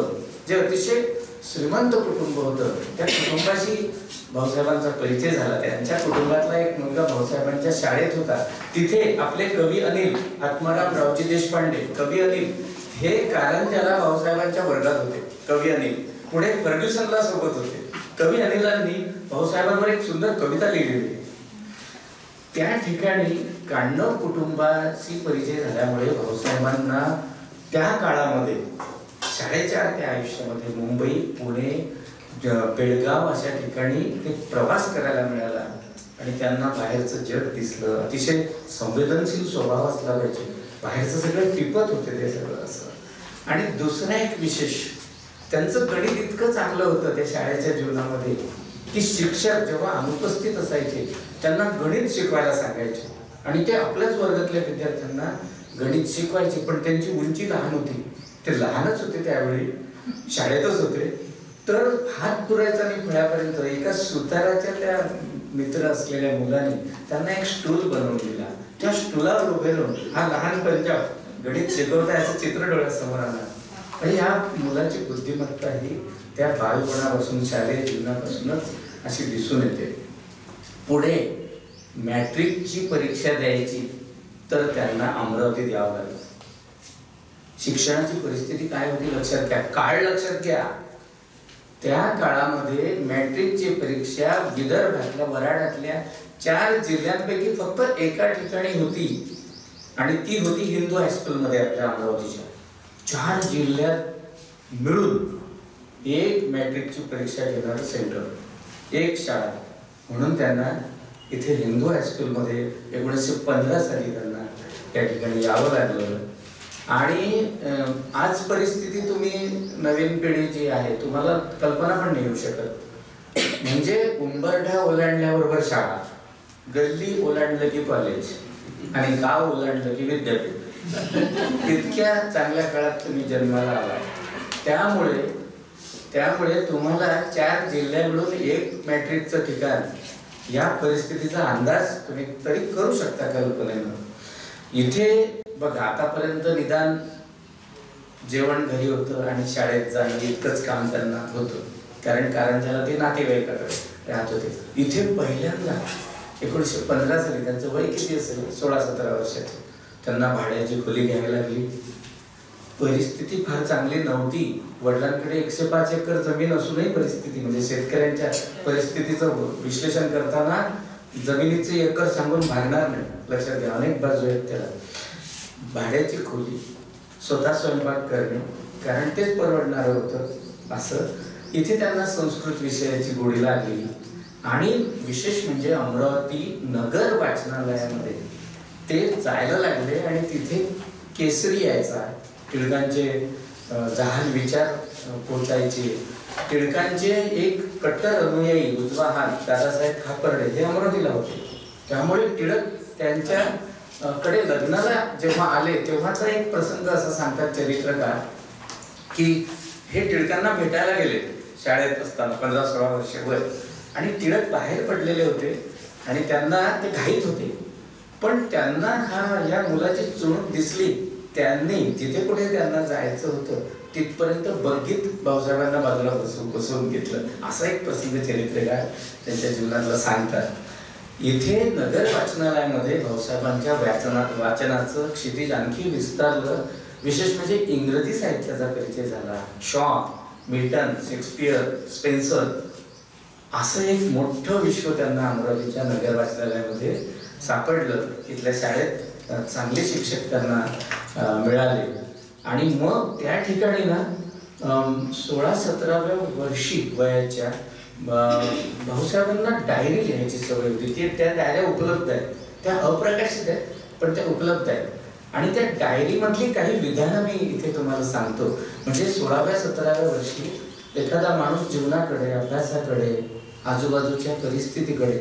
जे अतिशय श्रीमंत कुटुंब होतं, त्या कुटुंबाशी भाऊसाहेबांचा परिचय झाला. त्यांच्या कुटुंबातला एक मुलगा भाऊसाहेबांच्या शाळेत होता. तिथे आपले कवी अनिल, आत्माराम रावजी देशपांडे, कवी अनिल हे कारंजाला भाऊसाहेबांच्या वर्गात होते. कवी अनिल पुढे फर्ग्युसनला सोबत होते. कवी अनिलांनी भाऊसाहेबांवर एक सुंदर कविता लिहिलेली. त्या ठिकाणी काण्णव कुटुंबाशी परिचय झाल्यामुळे भाऊसाहेबांना त्या काळामध्ये शाळेच्या त्या आयुष्यामध्ये मुंबई, पुणे, बेळगाव अशा ठिकाणी ते प्रवास करायला मिळाला. आणि त्यांना बाहेरचं जग दिसलं. अतिशय संवेदनशील स्वभाव असला पाहिजे. बाहेरचं सगळं टिपत होते ते सगळं असं. आणि दुसरा एक विशेष, त्यांचं गणित इतकं चांगलं होतं त्या शाळेच्या जीवनामध्ये की शिक्षक जेव्हा अनुपस्थित असायचे त्यांना गणित शिकवायला सांगायचे. आणि ते आपल्याच वर्गातल्या विद्यार्थ्यांना गणित शिकवायचे. पण त्यांची उंची लहान होती, ते लहानच होते त्यावेळी, शाळेतच होते. तर हात पुरायचा नाही फळ्यापर्यंत. एका सुताराच्या त्या मित्र असलेल्या मुलाने त्यांना एक स्टूल बनवून दिला. त्या स्टूलावर उभे राहून हा लहान पंजाब गणित शिकवताय असं चित्र डोळ्यासमोर आलं. आणि या मुलाची बुद्धिमत्ता ही त्या बालपणापासून, शालेय जीवनापासूनच अशी दिसून येते. पुढे मॅट्रिकची परीक्षा द्यायची तर त्यांना अमरावतीत यावं लागलं. शिक्षणाची परिस्थिती काय होती लक्षात घ्या, काळ लक्षात घ्या. त्या काळामध्ये मॅट्रिकची परीक्षा विदर्भातल्या, वराडातल्या 4 जिल्ह्यांपैकी फक्त एका ठिकाणी होती. आणि ती होती हिंदू हायस्कूलमध्ये आपल्या अमरावतीच्या. 4 जिल्ह्यात मिळून एक मॅट्रिकची परीक्षा घेणारं सेंटर, एक शाळा. म्हणून त्यांना इथे हिंदू हायस्कूलमध्ये 1915 साली त्यांना त्या ठिकाणी यावं लागलं. आणि आज परिस्थिती तुम्ही नवीन पिढी जी आहे तुम्हाला कल्पना पण नाही येऊ शकत. म्हणजे उंबरठा ओलांडल्याबरोबर शाळा, गल्ली ओलांडलं की कॉलेज आणि गाव ओलांडलं की विद्यापीठ. इतक्या चांगल्या काळात तुम्ही जन्माला आला. त्यामुळे तुम्हाला 4 जिल्ह्या मिळून एक मॅट्रिकचं ठिकाण, या परिस्थितीचा अंदाज तुम्ही तरी करू शकता कल्पनेनं. इथे बघा, आतापर्यंत निदान जेवण घरी होतं आणि शाळेत जाणं इतकंच काम त्यांना होतं, कारण कारंजाला ते नातेवाईकाकडे राहत होते. इथे पहिल्यांदा 1915 साली, त्यांचं वय किती असेल, 16-17 वर्षाचे, त्यांना भाड्याची खोली घ्यावी लागली. परिस्थिती फार चांगली नव्हती. वडिलांकडे 105 एकर जमीन असूनही परिस्थिती, म्हणजे शेतकऱ्यांच्या परिस्थितीचं विश्लेषण करताना जमिनीचे एकर सांगून भागणार नाही, लक्षात घ्या. अनेक बाजू आहेत त्याला. भाड्याची खोली, स्वतः स्वयंपाक करणे, कारण तेच परवडणार होतं असं. इथे त्यांना संस्कृत विषयाची गोडी लागली. आणि विशेष म्हणजे अमरावती नगर वाचनालयामध्ये ते जायला लागले आणि तिथे केसरी यायचा, टिळकांचे जहाल विचार पोचायचे. टिळकांचे एक कट्टर अनुयायी उजवा हात दादासाहेब खापर्डे हे अमरावतीला होते. त्यामुळे टिळक त्यांच्या कडे लग्नाला जेव्हा आले तेव्हाचा एक प्रसंग असा सांगतात चरित्रकार की हे टिळकांना भेटायला गेले शाळेत असताना, 15-16 वर्ष वय, आणि टिळक बाहेर पडलेले होते आणि त्यांना ते घाईत होते. पण त्यांना या मुलाची चुणूक दिसली. त्यांनी जिथे कुठे त्यांना जायचं होतं तिथपर्यंत बघित भाऊसाहेबांना बाजूला बसवून घेतलं. असा एक प्रसिद्ध चरित्रकार त्यांच्या जीवनातला सांगतात. इथे नगर वाचनालयामध्ये भाऊसाहेबांच्या वाचनाचं क्षितिज आणखी विस्तारलं. विशेष म्हणजे इंग्रजी साहित्याचा परिचय झाला. शॉ, मिल्टन, शेक्सपियर, स्पेन्सर असं एक मोठं विश्व त्यांना अमरावतीच्या नगर वाचनालयामध्ये सापडलं. इथल्या शाळेत चांगले शिक्षक त्यांना मिळाले. आणि मग त्या ठिकाणी ना 16-17व्या वर्षी वयाच्या भाऊसाहेबांना डायरी लिहायची सवय होती. त्या डायऱ्या उपलब्ध आहेत, त्या अप्रकाशित आहेत पण त्या उपलब्ध आहेत. आणि त्या डायरीमधली काही विधानं मी इथे तुम्हाला सांगतो. म्हणजे 16व्या-17व्या वर्षी एखादा माणूस जीवनाकडे, अभ्यासाकडे, आजूबाजूच्या परिस्थितीकडे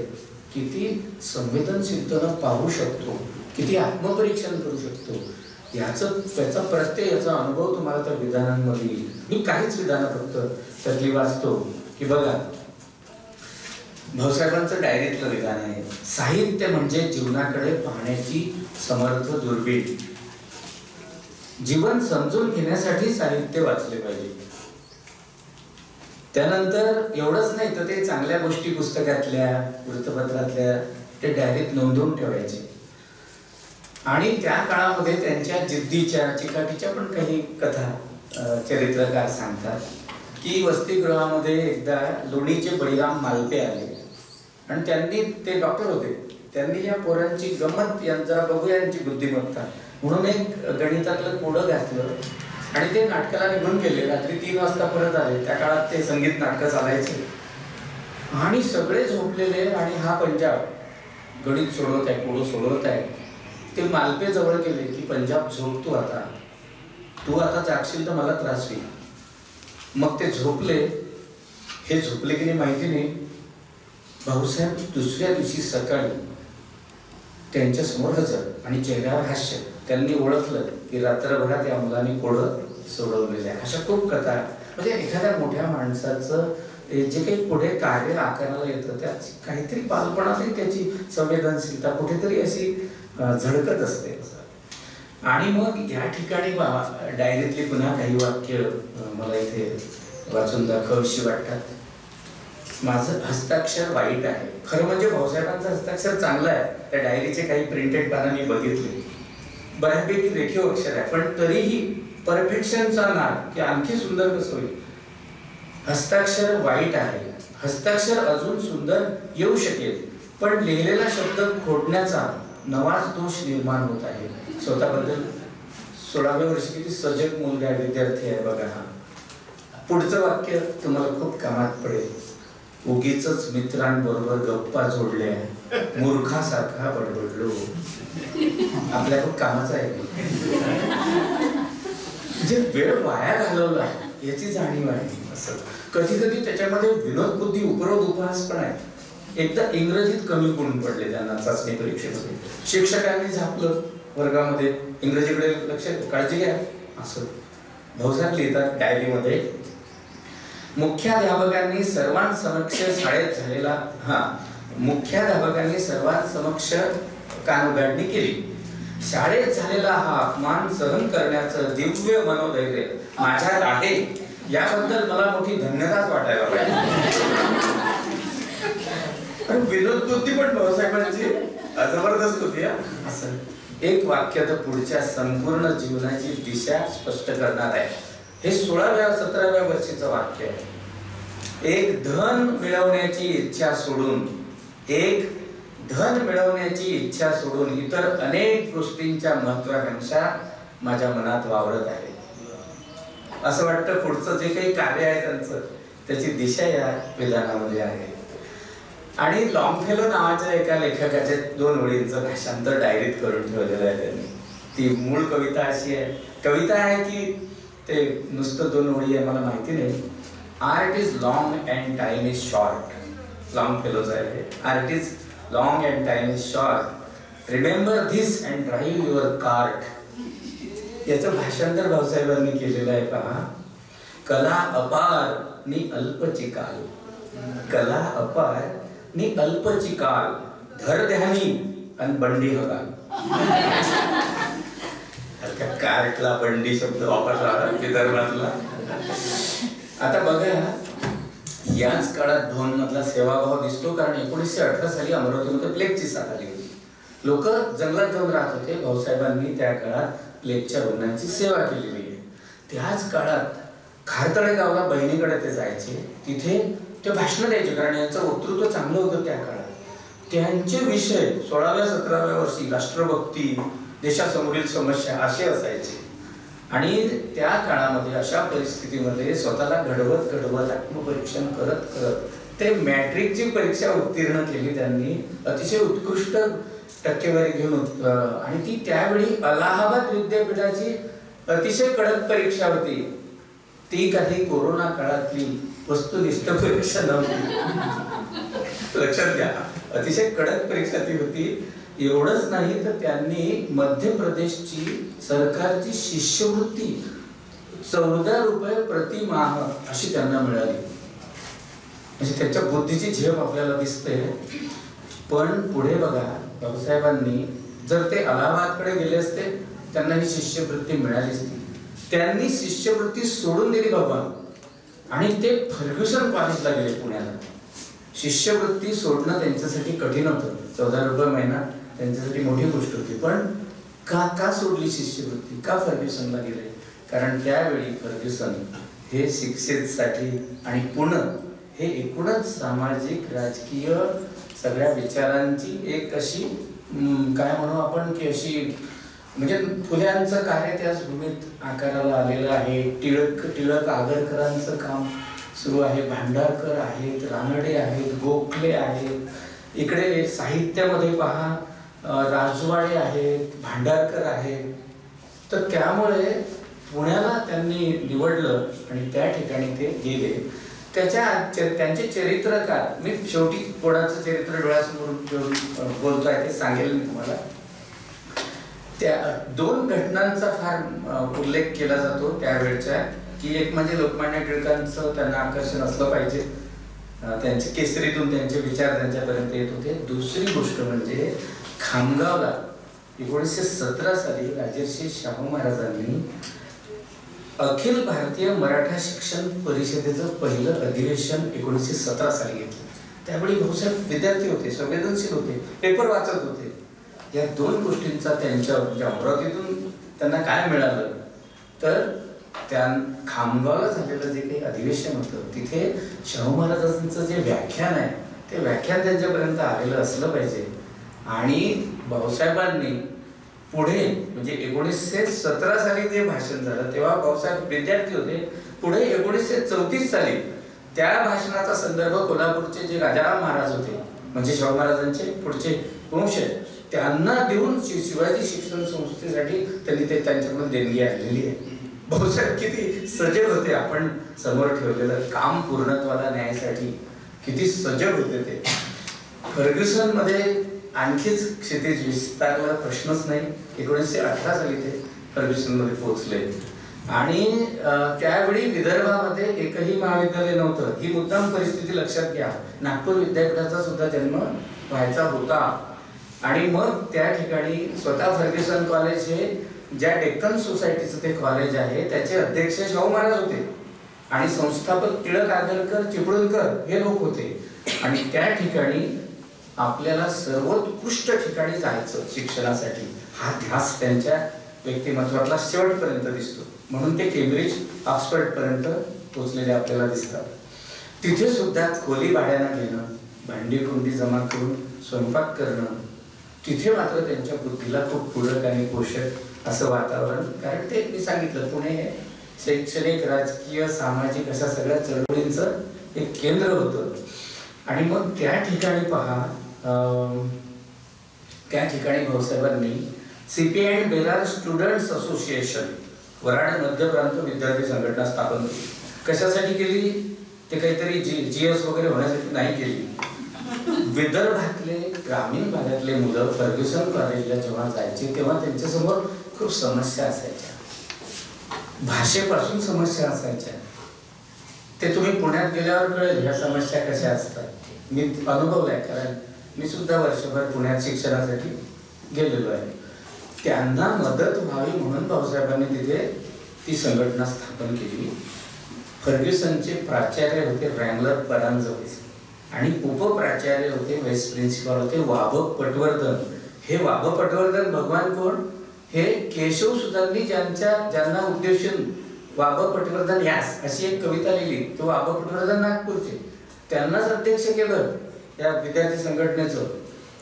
किती संवेदनशीलतेनं पाहू शकतो, किती आत्मपरीक्षण करू शकतो, त्याचा प्रत्यय, याचा अनुभव तुम्हाला त्या विधानांमध्ये येईल. मी काहीच विधानं फक्त त्यातली वाचतो की बघा, भाऊसाहेबांचं डायरीतलं विधान आहे, साहित्य म्हणजे जीवनाकडे पाहण्याची समर्थ दुर्बीण. जीवन समजून घेण्यासाठी साहित्य वाचले पाहिजे. त्यानंतर एवढंच नाही तर ते चांगल्या गोष्टी पुस्तकातल्या, वृत्तपत्रातल्या ते डायरीत नोंदवून ठेवायचे. आणि त्या काळामध्ये त्यांच्या जिद्दीच्या, चिकाटीच्या पण काही कथा चरित्रकार सांगतात की वसतिगृहामध्ये एकदा लोणीचे बळीराम मालपे आले आणि त्यांनी, ते डॉक्टर होते, त्यांनी या पोरांची गंमत जरा बघूया यांची बुद्धिमत्ता म्हणून एक गणितातलं कोडं घातलं आणि ते नाटकाला निघून गेले. रात्री 3 वाजता परत आले. त्या काळात ते संगीत नाटकं चालायचे आणि सगळे झोपलेले. आणि हा पंजाब गणित सोडवत आहे, कोडं सोडवत आहे. ते मालपे जवळ गेले की पंजाब झोप, तू आता जागशील तर मला त्रास होईल. मग ते झोपले. हे झोपले की नाही माहिती नाही. भाऊसाहेब दुसऱ्या दिवशी सकाळी त्यांच्या समोर हजर आणि चेहऱ्यावर हास्य. त्यांनी ओळखलं की रात्रभरात या मुलांनी कोडं सोडवलेलं आहे. अशा खूप कथा. म्हणजे एखाद्या मोठ्या माणसाचं जे काही पुढे कार्य आकाराला येतं त्यात काहीतरी बालपणातही त्याची संवेदनशीलता कुठेतरी अशी झळकत असते. आणि मग या ठिकाणी डायरीतली पुन्हा काही वाक्य मला इथे वाचून दाखवावीशी वाटतात. माझं हस्ताक्षर वाईट आहे. खरं म्हणजे भाऊसाहेबांचं हस्ताक्षर चांगलं आहे. त्या डायरीचे काही प्रिंटेड पानं मी बघितले, बऱ्यापैकी रेखीव अक्षर आहे, पण तरीही परफेक्शनचा नाद की आणखी सुंदर कसं होईल. हस्ताक्षर वाईट आहे. हस्ताक्षर अजून सुंदर येऊ शकेल, पण लिहिलेला शब्द खोडण्याचा नवाच दोष निर्माण होत आहे. स्वतःबद्दल 16व्या वर्षी किती सजग मुलगा विद्यार्थी आहे बघा. हा पुढचं वाक्य तुम्हाला खूप कामात पडेल. उगीच मित्रांबरोबर गप्पा जोडल्या, मूर्खासारखा बडबडलो. आपल्या खूप कामाचं आहे. जे वेळ वाया घालवला याची जाणीव आहे. असं कधी कधी त्याच्यामध्ये विनोद बुद्धी, उपरोध उपहास पण आहे. एकदा इंग्रजीत कमी गुण पडले त्यांना चाचणी परीक्षेमध्ये. शिक्षकांनी झापलं वर्गामध्ये, इंग्रजीकडे लक्ष, काळजी घ्या असं. भाऊसाहेब लिहितात डायरीमध्ये, मुख्याध्यापकांनी सर्वांसमक्ष शाळेत झालेला मुख्याध्यापकांनी सर्वांसमक्ष कानउघाडणी केली. शाळेत झालेला हा अपमान सहन करण्याचं दिव्य मनोधैर्य माझ्यात आहे, याबद्दल मला मोठी धन्यवाद वाटायला पाहिजे. पण विनोद बुद्धी पण भाऊसाहेबांची जबरदस्त होती. असं एक वाक्य तर पुढच्या संपूर्ण जीवनाची दिशा स्पष्ट करणार आहे. हे 16व्या-17व्या वर्षीचं वाक्य आहे. एक धन मिळवण्याची इच्छा सोडून इतर अनेक गोष्टींच्या महत्वाकांक्षा माझ्या मनात वावरत आहे. असं वाटतं पुढचं जे काही कार्य आहे त्यांचं त्याची दिशा या विधानामध्ये आहे. आणि लॉन्गफेलो नावाच्या एका लेखकाचे 2 ओळींचं भाषांतर डायरीत करून ठेवलेलं आहे त्यांनी. ती मूळ कविता अशी आहे, कविता आहे की ते नुसतं 2 ओळी आहे मला माहिती नाही. Art is long and time is short. लॉन्गफेलोच आहे. Art is long and time is short. Remember this and drive your cart. याचं भाषांतर भाऊसाहेबांनी केलेलं आहे पहा. कला अपार नि अल्पची काल. कला अपार नि अल्पची काल. धर ध्यानी आणि बंडी हकाल. कार्टला बंडी शब्द वापरला विदर्भातला. आता बघा याच काळात भवन मधला सेवाभाव दिसतो, कारण 1918 साली अमरावतीमध्ये प्लेगची साथ आली होती. लोक जंगलात जाऊन राहत होते. भाऊसाहेबांनी त्या काळात प्लेगच्या रुग्णांची सेवा केलेली आहे. त्याच काळात खारतळे गावला बहिणीकडे ते जायचे. तिथे ते भाषण द्यायचे, कारण यांचं वक्तृत्व चांगलं होतं त्या काळात. त्यांचे विषय 16व्या-17व्या वर्षी राष्ट्रभक्ती, देशासमोरील समस्या असे असायचे. आणि त्या काळामध्ये अशा परिस्थितीमध्ये स्वतःला घडवत आत्मपरीक्षण करत ते मॅट्रिकची परीक्षा उत्तीर्ण केली त्यांनी. अतिशय उत्कृष्ट टक्केवारी घेऊन. आणि ती त्यावेळी अलाहाबाद विद्यापीठाची अतिशय कडक परीक्षा होती. ती काही कोरोना काळातली वस्तुनिष्ठ परीक्षा नव्हती. लक्षात घ्या, अतिशय कडक परीक्षा ती होती. एवढंच नाही तर त्यांनी मध्य प्रदेशची सरकारची शिष्यवृत्ती 14 रुपये प्रतिमाह अशी त्यांना मिळाली. म्हणजे त्यांच्या बुद्धीची झेप आपल्याला दिसते. पण पुढे बघा, भाऊसाहेबांनी जर ते अलाहाबादकडे गेले असते त्यांना ही शिष्यवृत्ती मिळाली असती. त्यांनी शिष्यवृत्ती सोडून दिली बाबा आणि ते फर्ग्युसन कॉलेजला गेले पुण्याला. शिष्यवृत्ती सोडणं त्यांच्यासाठी कठीण होतं. 14 रुपये महिना त्यांच्यासाठी मोठी गोष्ट होती. पण का सोडली शिष्यवृत्ती? का फर्ग्युसनला गेले? कारण त्यावेळी फर्ग्युसन हे शिक्षेसाठी आणि पुणे हे एकूणच सामाजिक राजकीय सगळ्या विचारांची एक अशी काय म्हणू आपण की अशी म्हणजे फुल्यांचं कार्य त्याच भूमीत आकाराला आलेलं आहे. टिळक आगरकरांचं काम सुरू आहे. भांडारकर आहेत, रानडे आहेत, गोखले आहेत. इकडे साहित्यामध्ये पहा राजवाडे आहेत, भांडारकर आहेत. तर त्यामुळे पुण्याला त्यांनी निवडलं आणि त्या ठिकाणी ते गेले. त्यांचे चरित्रकार, मी शेवटी कोणाचं चरित्र डोळ्यासमोर बोलतोय ते सांगेल मी तुम्हाला. त्या 2 घटनांचा फार उल्लेख केला जातो त्यावेळच्या, की एक म्हणजे लोकमान्य टिळकांचं त्यांना आकर्षण असलं पाहिजे. त्यांचे केसरीतून त्यांचे विचार त्यांच्यापर्यंत येत होते. दुसरी गोष्ट म्हणजे खामगावला 1917 साली राजर्षी शाहू महाराजांनी अखिल भारतीय मराठा शिक्षण परिषदेचं पहिलं अधिवेशन 1917 साली घेतलं. त्यावेळी भाऊसाहेब विद्यार्थी होते, संवेदनशील होते, पेपर वाचत होते. या 2 गोष्टींचा त्यांच्या अमरावतीतून त्यांना काय मिळालं तर त्या खामगावला झालेलं जे काही अधिवेशन होतं तिथे शाहू महाराजांचं जे व्याख्यान आहे ते व्याख्यान त्यांच्यापर्यंत आलेलं असलं पाहिजे. आणि भाऊसाहेबांनी पुढे म्हणजे 1917 साली जे भाषण झालं तेव्हा भाऊसाहेब विद्यार्थी होते. पुढे 1934 साली त्या भाषणाचा संदर्भ कोल्हापूरचे जे राजाराम महाराज होते म्हणजे शाहू महाराजांचे पुढचे वंशज त्यांना देऊन शिवाजी शिक्षण संस्थेसाठी त्यांनी ते त्यांच्याकडून देणगी आणलेली आहे. भाऊसाहेब किती सजग होते. आपण समोर ठेवलेलं काम पूर्णत्वाला न्यायसाठी किती सजग होते ते. फर्ग्युसन मध्ये आणखीच क्षितिज विस्तारला प्रश्नच नाही. 1918 साली ते फर्ग्युसन मध्ये पोहोचले. आणि त्यावेळी विदर्भामध्ये एकही महाविद्यालय नव्हतं. ही मुद्दाम परिस्थिती लक्षात घ्या. नागपूर विद्यापीठाचा सुद्धा जन्म व्हायचा होता. आणि मग त्या ठिकाणी स्वतः फर्ग्युसन कॉलेज हे ज्या डेक्कन सोसायटीचं ते कॉलेज आहे त्याचे अध्यक्ष शाहू महाराज होते आणि संस्थापक टिळक आगरकर चिपळूणकर हे लोक होते. आणि त्या ठिकाणी आपल्याला सर्वोत्कृष्ट ठिकाणी जायचं शिक्षणासाठी, हा ध्यास त्यांच्या व्यक्तिमत्वातला शेवटपर्यंत दिसतो. म्हणून ते केम्ब्रिज ऑक्सफर्ड पर्यंत पोहोचलेले आपल्याला दिसतात. तिथे सुद्धा खोली भाड्यानं घेणं, भांडी कुंडी जमा करून स्वयंपाक करणं, तिथे मात्र त्यांच्या बुद्धीला खूप पूरक आणि पोषक असं वातावरण. कारण ते मी सांगितलं, पुणे हे शैक्षणिक, राजकीय, सामाजिक अशा सगळ्या चळवळींचं एक केंद्र होतं. आणि मग त्या ठिकाणी पहा, त्या ठिकाणी भाऊसाहेबांनी CPI and Berar students association, Varhad Madhya Prant विद्यार्थी संघटना स्थापन केली. कशासाठी केली? ते काहीतरी GS वगैरे होण्यासाठी नाही केली. विदर्भातले ग्रामीण भागातले मुलं फर्ग्युसन कॉलेजला जेव्हा जायचे तेव्हा त्यांच्यासमोर खूप समस्या असायच्या, भाषेपासून समस्या असायच्या. ते तुम्ही पुण्यात गेल्यावर कळेल ह्या समस्या कशा असतात. मी अनुभवलंय, कारण मी सुद्धा वर्षभर पुण्यात शिक्षणासाठी गेलेलो आहे. त्यांना मदत व्हावी म्हणून भाऊसाहेबांनी तिथे ती संघटना स्थापन केली. फर्ग्युसनचे प्राचार्य होते रँगलर परांजपे आणि उपप्राचार्य होते, व्हाईस प्रिन्सिपल होते वाबक पटवर्धन. हे वाबक पटवर्धन भगवान कोण? हे केशव सुतांनी ज्यांना उद्देशून वाबक पटवर्धन यास अशी एक कविता लिहिली. तो वाबक पटवर्धन नागपूरचे, त्यांनाच अध्यक्ष केलं या विद्यार्थी संघटनेचं.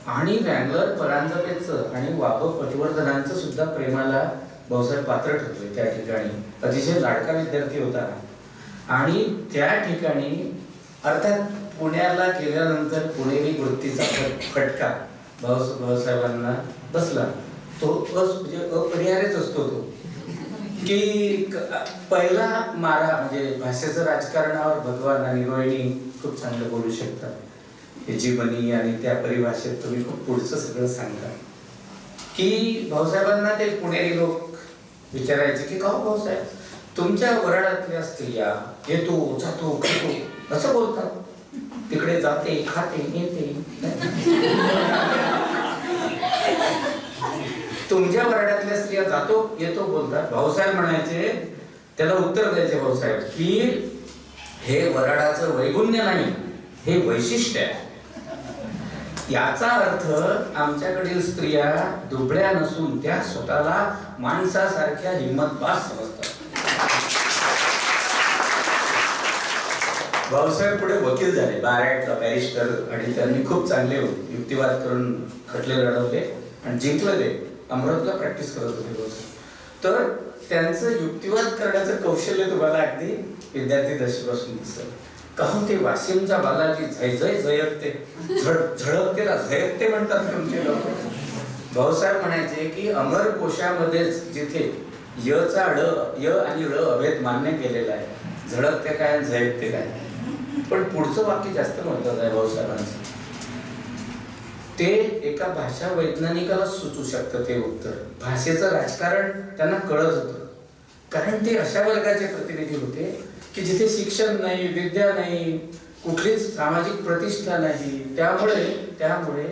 आणि रँगलर परांजपेचं आणि वाबक पटवर्धनांचं सुद्धा प्रेमाला भाऊसाहेब पात्र ठरले. त्या ठिकाणी अतिशय लाडका विद्यार्थी होता. आणि त्या ठिकाणी अर्थात पुण्याला गेल्यानंतर पुणेरी वृत्तीचा फटका भाऊसाहेबांना बसला. तो म्हणजे अपरिहार्यच असतो तो, की पहिला मारा म्हणजे भाषेचं राजकारणावर भगवान आणि रोहिणी खूप चांगलं बोलू शकतात. हे जीवनी आणि त्या परिभाषेत तुम्ही खूप पुढचं सगळं सांगता. की भाऊसाहेबांना ते पुणेरी लोक विचारायचे की का भाऊसाहेब तुमच्या वराडातल्या स्त्रिया येतो जातो खातो असं बोलतात, तिकडे जाते खाते येते. तुमच्या वराडातल्या स्त्रिया जातो येतो बोलतात. भाऊसाहेब म्हणायचे, त्याला उत्तर द्यायचे भाऊसाहेब की हे वराडाचं वैगुण्य नाही, हे वैशिष्ट्य आहे. याचा अर्थ आमच्याकडील स्त्रिया दुबळ्या नसून त्या स्वतःला माणसासारख्या हिंमतबाज समजतात. भाऊसाहेब पुढे वकील झाले, बार बॅरिस्टर, आणि त्यांनी खूप चांगले युक्तिवाद करून खटले लढवले आणि जिंकले. अमरावतीला प्रॅक्टिस करत होते भाऊसाहेब. तर त्यांचं युक्तिवाद करण्याचं कौशल्य तुम्हाला अगदी विद्यार्थी दशेपासून दिसतं. कहून ते वाशिमचा बालाजी झैझै झयकते, झळकतेला झयकते म्हणतात तुमचे लोक. भाऊसाहेब म्हणायचे की अमर कोशामध्येच जिथे यचा य आणि र अभेद मान्य केलेला आहे, झळकते काय झयकते काय. पण पुढचं वाक्य जास्त महत्वाचं आहे भाऊसाहेबांचं. ते एका भाषा वैज्ञानिकाला सुचू शकतं ते उत्तर. भाषेचं राजकारण त्यांना कळत होतं, कारण ते अशा वर्गाचे प्रतिनिधी होते की जिथे शिक्षण नाही, विद्या नाही, कुठलीच सामाजिक प्रतिष्ठा नाही. त्यामुळे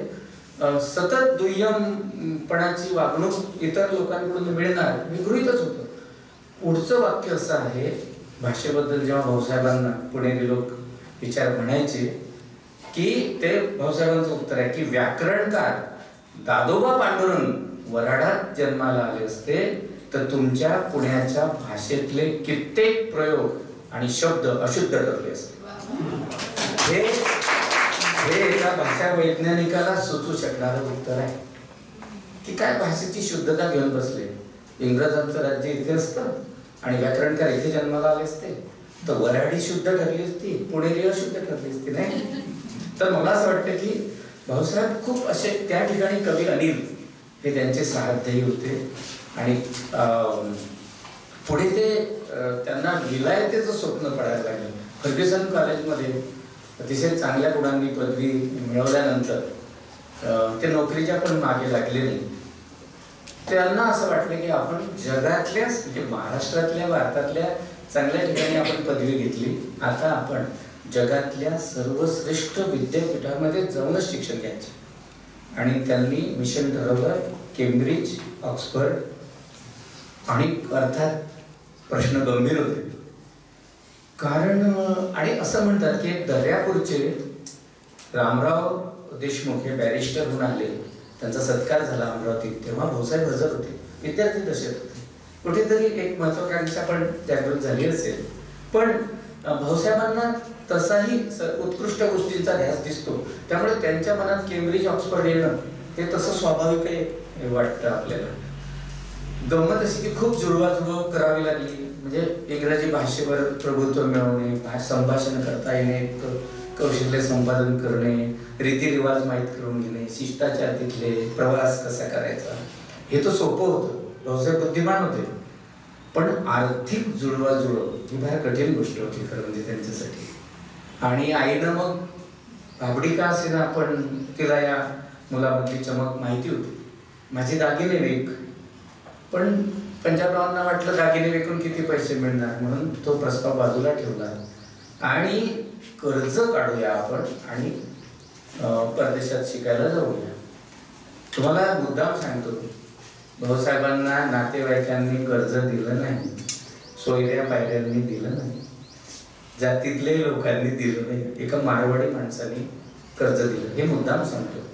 सतत दुय्यमपणाची वागणूक इतर लोकांकडून मिळणार हे गृहीतच होतं. पुढचं वाक्य असं आहे भाषेबद्दल, जेव्हा भाऊसाहेबांना पुणेरी लोक विचार म्हणायचे की ते भाऊसाहेबांचं उत्तर आहे की व्याकरणकार दादोबा पांडुरंग वराडात जन्माला आले असते तर तुमच्या पुण्याच्या भाषेतले कित्येक प्रयोग आणि शब्द अशुद्ध ठरले असते. हे एका भाषा वैज्ञानिकाला सुचू शकणारं उत्तर आहे की काय भाषेची शुद्धता घेऊन बसले. इंग्रजांचं राज्य इथे असतं आणि व्याकरणकार इथे जन्माला आले असते तर वराडी शुद्ध ठरली असती, पुणेरी अशुद्ध ठरली असती नाही. तर मला असं वाटतं की भाऊसाहेब खूप असे त्या ठिकाणी कवी अनिल हे त्यांचे साध्यायी होते. आणि पुढे ते त्यांना विलायतेचं स्वप्न पडायला लागलं. फर्ग्युसन कॉलेजमध्ये अतिशय चांगल्या गुणांनी पदवी मिळवल्यानंतर ते नोकरीच्या पण मागे लागले नाही. त्यांना असं वाटलं की आपण जगातल्या म्हणजे महाराष्ट्रातल्या भारतातल्या चांगल्या ठिकाणी आपण पदवी घेतली, आता आपण जगातल्या सर्वश्रेष्ठ विद्यापीठामध्ये जाऊनच शिक्षण घ्यायचं. आणि त्यांनी मिशन ठरवलं केम्ब्रिज, ऑक्सफर्ड. आणि अर्थात प्रश्न गंभीर होते, कारण आणि असं म्हणतात की दर्यापूरचे रामराव देशमुख हे बॅरिस्टर होऊन आले, त्यांचा सत्कार झाला अमरावतीत, तेव्हा भाऊसाहेब हजर होते, विद्यार्थी दशेत होते. कुठेतरी एक महत्वाकांक्षा पण जागृत झाली असेल. पण भाऊसाहेबांना तसाही उत्कृष्ट गोष्टींचा ध्यास दिसतो, त्यामुळे त्यांच्या मनात केम्ब्रिज ऑक्सफर्ड येणं हे तसं स्वाभाविक आहे वाटतं आपल्याला. गंमत अशी की खूप जुळवाजुळव करावी लागली, म्हणजे इंग्रजी भाषेवर प्रभुत्व मिळवणे, संभाषण करता येणे, कौशल्य संपादन करणे, रीतिरिवाज माहीत करून घेणे, शिष्टाचार तिथले, प्रवास कसा करायचा, हे तर सोपं होतं. भाऊसाहेब बुद्धिमान होते, पण आर्थिक जुळवाजुळव ही फार कठीण गोष्ट होती खरं म्हणजे त्यांच्यासाठी. आणि आईनं मग भाबडी का असेना पण तिला या मुलामधली चमक माहिती होती. माझे दागिने विक, पण पंजाबरावांना वाटलं दागिने विकून किती पैसे मिळणार, म्हणून तो प्रस्ताव बाजूला ठेवला आणि कर्ज काढूया आपण आणि परदेशात शिकायला जाऊया. तुम्हाला मुद्दाम सांगतो, भाऊसाहेबांना नातेवाईकांनी कर्ज दिलं नाही, सोयऱ्या पायऱ्यांनी दिलं नाही, जातीतले लोकांनी दिलं नाही, एका मारवाडी माणसाने कर्ज दिलं. हे मुद्दाम सांगतो,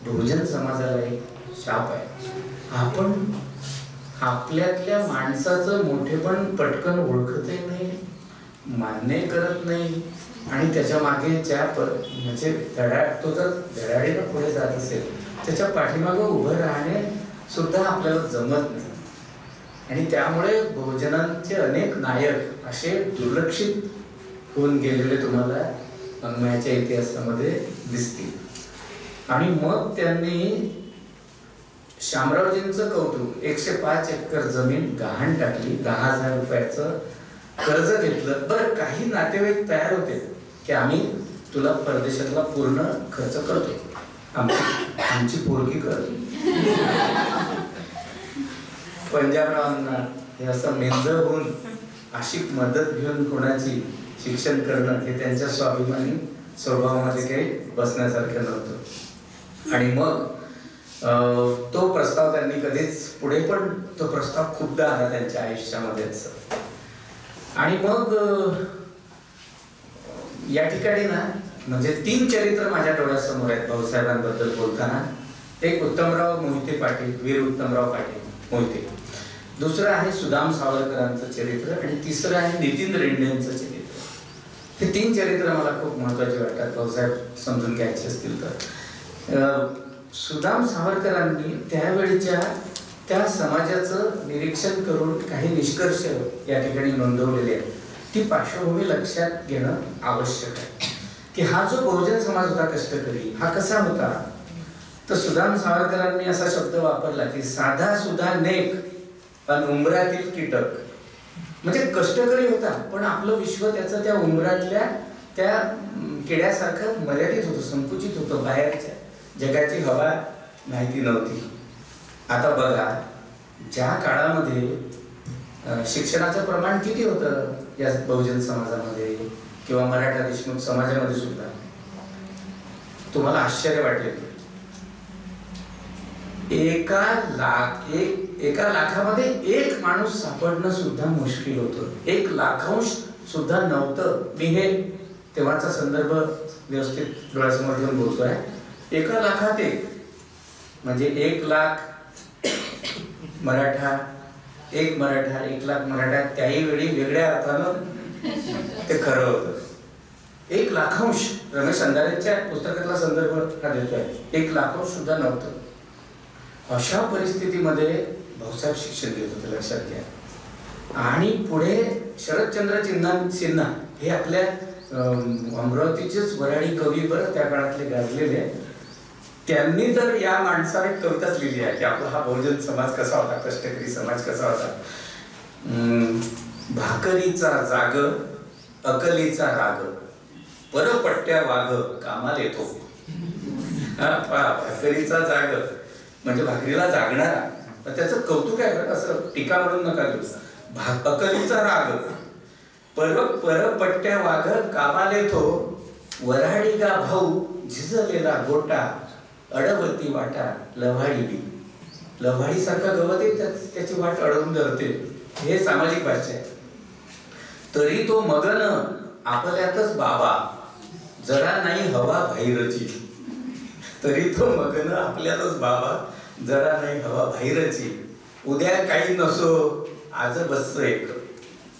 बहुजन समाजाला एक शाप आहे. आपण आपल्यातल्या माणसाचं मोठेपण पटकन ओळखतही नाही, मान्य करत नाही, आणि त्याच्या मागे ज्या म्हणजे तो जर धडाडीनं पुढे जात असेल त्याच्या पाठीमागं उभं राहणे सुद्धा आपल्याला जमत नाही. आणि त्यामुळे बहुजनांचे अनेक नायक असे दुर्लक्षित होऊन गेलेले तुम्हाला वाङ्मयाच्या इतिहासामध्ये दिसतील. आणि मग त्यांनी शामरावजींचं कौतुक, 105 एकर जमीन गहाण टाकली, 10,000 रुपयाचं कर्ज घेतलं. बरं, काही नातेवाईक तयार होते की आम्ही तुला परदेशातला पूर्ण खर्च करतो, आमची पोरगी कर. पंजाबरावांना हे असं मेंद होऊन अशी मदत घेऊन कोणाची शिक्षण करणं हे त्यांच्या स्वाभिमानी स्वभावामध्ये काही बसण्यासारखं नव्हतं. आणि मग तो प्रस्ताव त्यांनी कधीच पुढे, पण तो प्रस्ताव खूपदा आला त्यांच्या आयुष्यामध्येच. आणि मग या ठिकाणी ना म्हणजे 3 चरित्र माझ्या डोळ्यासमोर आहेत भाऊसाहेबांबद्दल बोलताना. एक उत्तमराव मोहिते पाटील, वीर उत्तमराव पाटील मोहिते, दुसरं आहे सुदाम सावरकरांचं चरित्र, आणि तिसरं आहे नितीन रेंडेंचं चरित्र. हे 3 चरित्र मला खूप महत्वाचे वाटतात भाऊसाहेब समजून घ्यायचे असतील तर. सुदाम सावरकरांनी त्यावेळीच्या त्या समाजाचं निरीक्षण करून काही निष्कर्ष या ठिकाणी नोंदवलेले आहेत. ती पार्श्वभूमी लक्षात घेणं आवश्यक आहे की हा जो बहुजन समाज होता कष्टकरी, हा कसा होता. तर सुदाम सावरकरांनी असा शब्द वापरला की साधा सुद्धा नेक अन उंबरातील कीटक. म्हणजे कष्टकरी होता, पण आपलं विश्व त्याचं त्या उंबरातल्या त्या किड्यासारखं मर्यादित होतं, संकुचित होतं, बाहेरच्या जगाची हवा माहिती नव्हती. आता बघा, ज्या काळामध्ये शिक्षणाचं प्रमाण किती होतं या बहुजन समाजामध्ये किंवा मराठा देशमुख समाजामध्ये सुद्धा, तुम्हाला आश्चर्य वाटेल. एका लाखामध्ये 1 माणूस सापडणं सुद्धा मुश्किल होतं. 1 लाखांश सुद्धा नव्हतं. मी हे तेव्हाचा संदर्भ व्यवस्थित डोळ्यासमोर घेऊन बोलतोय. 1 लाखात 1 म्हणजे 1 लाख मराठा, 1 मराठा, 1 लाख मराठा, त्याही वेळी वेगळ्या अर्थानं ते खरं होतं. 1 लाखांश रमेश अंधारेंच्या पुस्तकातला संदर्भ हा देतोय. 1 लाखांश सुद्धा नव्हतं. अशा परिस्थितीमध्ये भाऊसाहेब शिक्षण देत होते, लक्षात घ्या. आणि पुढे शरदचंद्र सिन्हा हे आपल्या अमरावतीचेच वऱ्हाडी कवी, बरं त्या काळातले गाजलेले, त्यांनी तर या माणसाने कविताच लिहिली आहे की आपला हा बहुजन समाज कसा होता, कष्टकरी समाज कसा होता. भाकरीचा जाग अकलीचा राग, परपट्ट्या वाघ कामाला येतो. भाकरीचा जाग म्हणजे भाकरीला जागणारा, त्याचं कौतुक आहे बरं, असं टीका म्हणून नका घेऊ. अकलीचा राग, परपट्ट्या वाघ कामाला येतो, वऱ्हाडी गा भाऊ झिजलेला गोटा, अडवती वाटा लव्हाडी बी. लव्हाडी सारखा गवत आहे, त्याची वाट अडवून धरते. हे सामाजिक भाषा आहे. तरी तो मगन आपल्यातच बाबा, जरा नाही हवा भैरची. तरी तो मग्न आपल्यातच बाबा, जरा नाही हवा बाहेरची. उद्या काही नसो आज बस्स एक,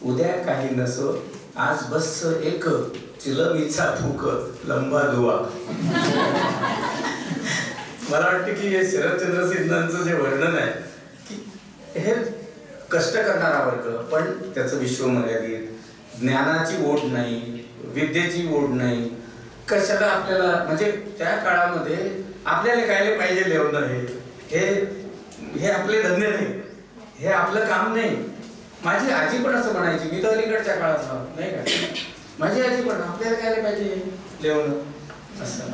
उद्या काही नसो आज बस्स एक, चिलमीचा फुक लंबा दुवा. मला वाटतं की हे शरदचंद्र सिन्हांचं जे वर्णन आहे की हे कष्ट करणारा वर्ग, पण त्याचं विश्व मर्यादित, ज्ञानाची ओढ नाही, विद्येची ओढ नाही. कशाला आपल्याला, म्हणजे त्या काळामध्ये आपल्याला कायले पाहिजे लिहून हे आपले धंदे नाही, हे आपलं काम नाही. माझी आजी पण असं म्हणायची, मी तर अलीकडच्या काळात नाही का, माझी आजी पण आपल्याला कायले पाहिजे लिहून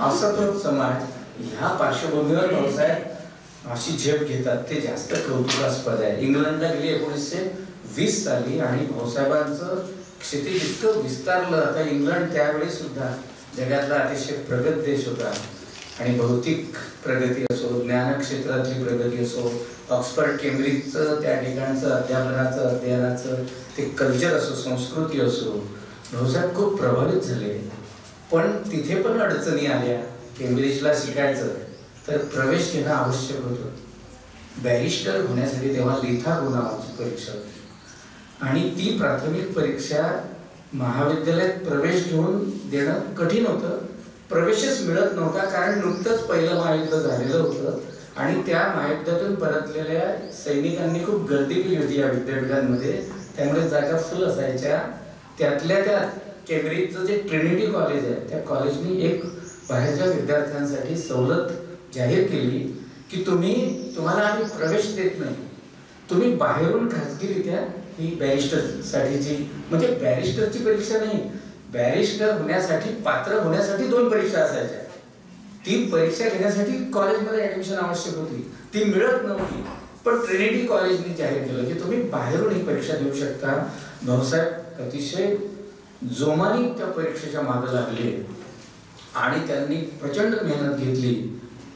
असं तो समाज. ह्या पार्श्वभूमीवर भाऊसाहेब अशी झेप घेतात ते जास्त कौतुकास्पद आहे. इंग्लंडला गेली 1920 साली आणि भाऊसाहेबांचं क्षितिज इतकं विस्तारलं. आता इंग्लंड त्यावेळी सुद्धा जगातला अतिशय प्रगत देश होता आणि भौतिक प्रगती असो, ज्ञान क्षेत्रातली प्रगती असो, ऑक्सफर्ड केम्ब्रिजचं त्या ठिकाणचं अध्यापनाचं अध्ययनाचं ते कल्चर असो, संस्कृती असो, भाऊसाहेब खूप प्रभावित झाले. पण तिथे पण अडचणी आल्या. केम्ब्रिजला शिकायचं तर प्रवेश घेणं आवश्यक होतं. बॅरिस्टर होण्यासाठी तेव्हा लिथागो नावाची परीक्षा होती आणि ती प्राथमिक परीक्षा महाविद्यालयात प्रवेश घेऊन देणं कठीण होतं. प्रवेशच मिळत नव्हता कारण नुकतंच पहिलं महायुद्ध झालेलं होतं आणि त्या महायुद्धातून परतलेल्या सैनिकांनी खूप गर्दी केली होती या विद्यापीठांमध्ये, त्यामुळे जागा फुल असायच्या. त्यातल्या त्यात केम्ब्रिजचं जे ट्रिनिटी कॉलेज आहे त्या कॉलेजनी एक बाहेरच्या विद्यार्थ्यांसाठी सवलत जाहीर केली की तुम्हाला आम्ही प्रवेश देत नाही, तुम्ही बाहेरून खाजगीरित्या ही बॅरिस्टरसाठीची, म्हणजे बॅरिस्टरची परीक्षा नाही, बॅरिस्टर होण्यासाठी पात्र होण्यासाठी 2 परीक्षा असायच्या. ती परीक्षा घेण्यासाठी कॉलेजमध्ये ऍडमिशन आवश्यक होती, ती मिळत नव्हती. पण ट्रिनिटी कॉलेजने जाहीर केलं की तुम्ही बाहेरून ही परीक्षा देऊ शकता. भाऊसाहेब अतिशय जोमाने त्या परीक्षेच्या मागे लागले आणि त्यांनी प्रचंड मेहनत घेतली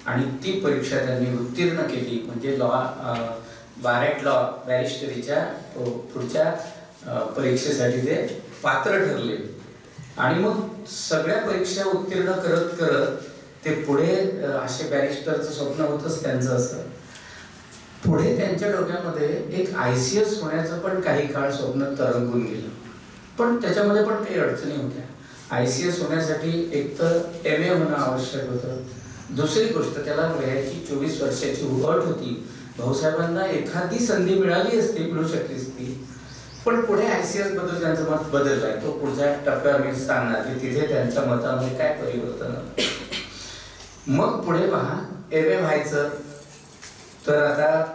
आणि ती परीक्षा त्यांनी उत्तीर्ण केली. म्हणजे बारेट लॉ बॅरिस्टरीच्या पुढच्या परीक्षेसाठी ते पात्र ठरले आणि मग सगळ्या परीक्षा उत्तीर्ण करत करत ते पुढे असे बॅरिस्टरचं स्वप्न होतंच त्यांचं. असं पुढे त्यांच्या डोक्यामध्ये एक ICS होण्याचं पण काही काळ स्वप्न तरंगून गेलं. पण त्याच्यामध्ये पण काही अडचणी होत्या. ICS होण्यासाठी एक तर MA होणं आवश्यक होतं. दुसरी गोष्ट त्याला वयाची 24 वर्षाची अट होती. भाऊसाहेबांना एखादी संधी मिळाली असती, मिळू शकली असती, पण पुढे ICS बद्दल त्यांचं मत बदललंय. तो पुढच्या टप्प्यावर मी सांगणार की तिथे त्यांच्या मतामध्ये काय परिवर्तन होतं. मग पुढे पहा MA व्हायचं तर आता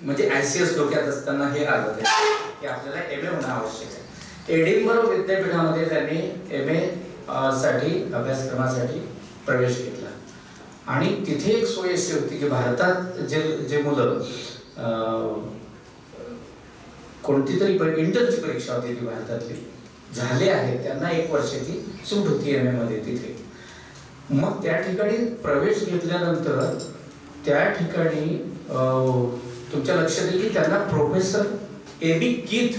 म्हणजे ICS डोक्यात असताना हे आलं की आपल्याला MA होणं आवश्यक आहे. एडिनबरो विद्यापीठामध्ये त्यांनी MA साठी अभ्यासक्रमासाठी प्रवेश घेतला आणि तिथे एक सोय अशी होती की भारतात जे मुलं कोणती तरी इंटरची परीक्षा होती ती भारतातली झाले आहेत त्यांना 1 वर्षाची सूट होती MA मध्ये तिथे. मग त्या ठिकाणी प्रवेश घेतल्यानंतर त्या ठिकाणी तुमच्या लक्षात येईल की त्यांना प्रोफेसर A.B. कीथ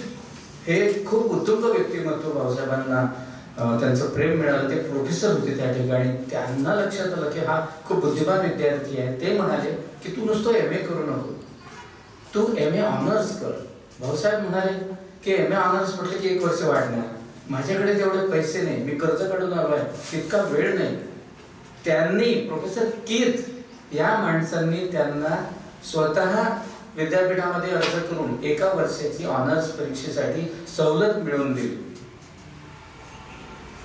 हे खूप उत्तुंग व्यक्तिमत्व, भाऊसाहेबांना त्यांचं प्रेम मिळालं. ते प्रोफेसर होते त्या ठिकाणी. त्यांना लक्षात आलं की हा खूप बुद्धिमान विद्यार्थी आहे. ते म्हणाले की तू नुसतं MA करू नको, तू MA ऑनर्स कर. भाऊसाहेब म्हणाले की MA ऑनर्स म्हटलं की 1 वर्ष वाढणार, माझ्याकडे तेवढे पैसे नाही, मी कर्ज काढून आलोय, तितका वेळ नाही. त्यांनी प्रोफेसर कीथ या माणसांनी त्यांना स्वतः विद्यापीठामध्ये अर्ज करून 1 वर्षाची ऑनर्स परीक्षेसाठी सवलत मिळवून दिली.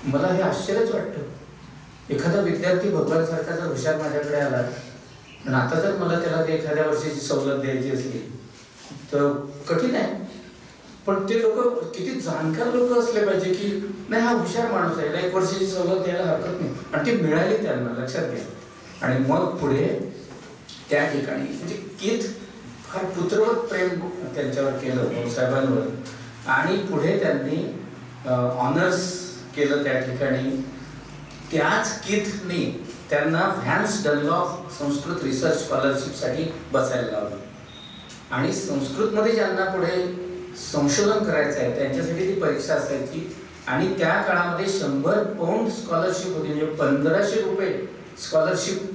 मला हे आश्चर्यच वाटतं. एखादा विद्यार्थी भगवान सारखा जर हुशार माझ्याकडे आला आणि आता जर मला त्याला ते एखाद्या वर्षाची सवलत द्यायची असली तर कठीण आहे. पण ते लोक किती जाणकार लोक असले पाहिजे की नाही हा हुशार माणूस आहे, 1 वर्षाची सवलत द्यायला हरकत नाही, आणि ती मिळाली त्यांना, लक्षात घ्या. आणि मग पुढे त्या ठिकाणी म्हणजे कीथ फार पुत्रवत प्रेम त्यांच्यावर केलं भाऊसाहेबांवर आणि पुढे त्यांनी ऑनर्स केलं त्या ठिकाणी. त्याच कीथनी त्यांना व्हॅन्स डनलॉप संस्कृत रिसर्च स्कॉलरशिपसाठी बसायला लावलं आणि संस्कृतमध्ये ज्यांना पुढे संशोधन करायचं आहे त्यांच्यासाठी ती परीक्षा असायची आणि त्या काळामध्ये 100 पाउंड स्कॉलरशिप होती, म्हणजे 1500 रुपये स्कॉलरशिप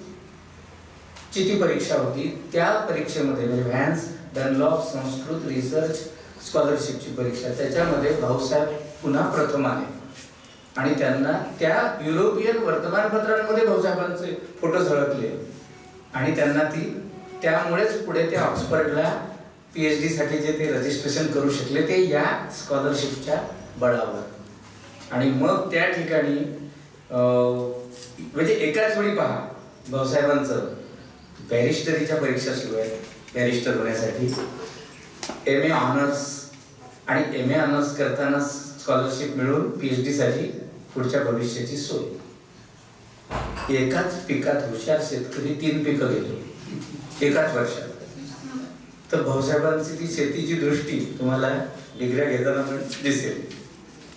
ची ती परीक्षा होती. त्या परीक्षेमध्ये म्हणजे व्हॅन्स डनलॉप संस्कृत रिसर्च स्कॉलरशिपची परीक्षा, त्याच्यामध्ये भाऊसाहेब पुन्हा प्रथम आले आणि त्यांना त्या युरोपियन वर्तमानपत्रांमध्ये भाऊसाहेबांचे फोटो झळकले आणि त्यांना ती त्यामुळेच पुढे ते ऑक्सफर्डला PhD साठी जे ते रजिस्ट्रेशन करू शकले ते या स्कॉलरशिपच्या बळावर. आणि मग त्या ठिकाणी म्हणजे एकाच वेळी पहा भाऊसाहेबांचं बॅरिस्टरीच्या परीक्षा सुरू आहे, बॅरिस्टर होण्यासाठी MA ऑनर्स आणि MA ऑनर्स करताना स्कॉलरशिप मिळून PhD साठी पुढच्या भविष्याची सोय. एकाच पिकात हुशार शेतकरी 3 पिकं घेतो एकाच वर्षात. तर भाऊसाहेबांची ती शेतीची दृष्टी तुम्हाला डिग्र्या घेताना पण दिसेल.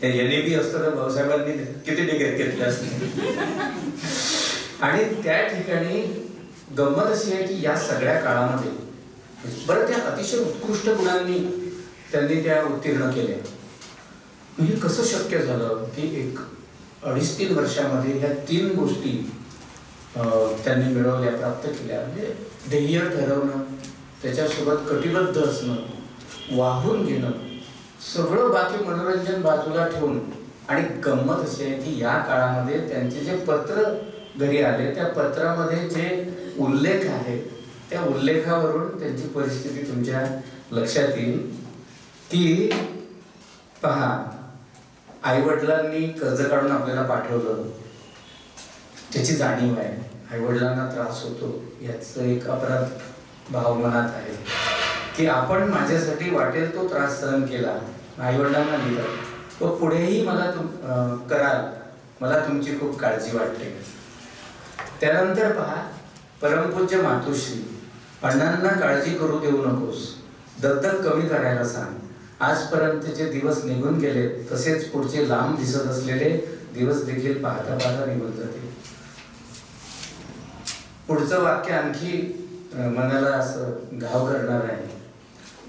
NAB असतं तर भाऊसाहेबांनी किती डिग्र्या घेतल्या असतील. आणि त्या ठिकाणी गंमत अशी आहे की या सगळ्या काळामध्ये बरं त्या अतिशय उत्कृष्ट गुणांनी त्यांनी त्या उत्तीर्ण केल्या. म्हणजे कसं शक्य झालं की 2.5-3 वर्षामध्ये ह्या 3 गोष्टी त्यांनी मिळवल्या, प्राप्त केल्या. म्हणजे ध्येय ठरवणं, त्याच्यासोबत कटिबद्ध असणं, वाहून घेणं, सगळं बाकी मनोरंजन बाजूला ठेवून. आणि गंमत अशी आहे की या काळामध्ये त्यांचे जे पत्र घरी आले त्या पत्रामध्ये जे उल्लेख आहे त्या उल्लेखावरून त्यांची परिस्थिती तुमच्या लक्षात येईल की पहा, आईवडिलांनी कर्ज काढून आपल्याला पाठवलं, त्याची जाणीव आहे, आईवडिलांना त्रास होतो याचं एक अपराध भाव मनात आहे की आपण माझ्यासाठी वाटेल तो त्रास सहन केला, आईवडिलांना दिला, तो पुढेही मला कराल, मला तुमची खूप काळजी वाटते. त्यानंतर पहा, परमपूज्य मातोश्री, अण्णांना काळजी करू देऊ नकोस, दगदग कमी करायला सांग, आजपर्यंतचे दिवस निघून गेले तसेच पुढचे लांब दिसत असलेले दिवस देखील पाहता पाहता निघून जातील. पुढचं वाक्य आणखी मनाला असं घाव करणार आहे.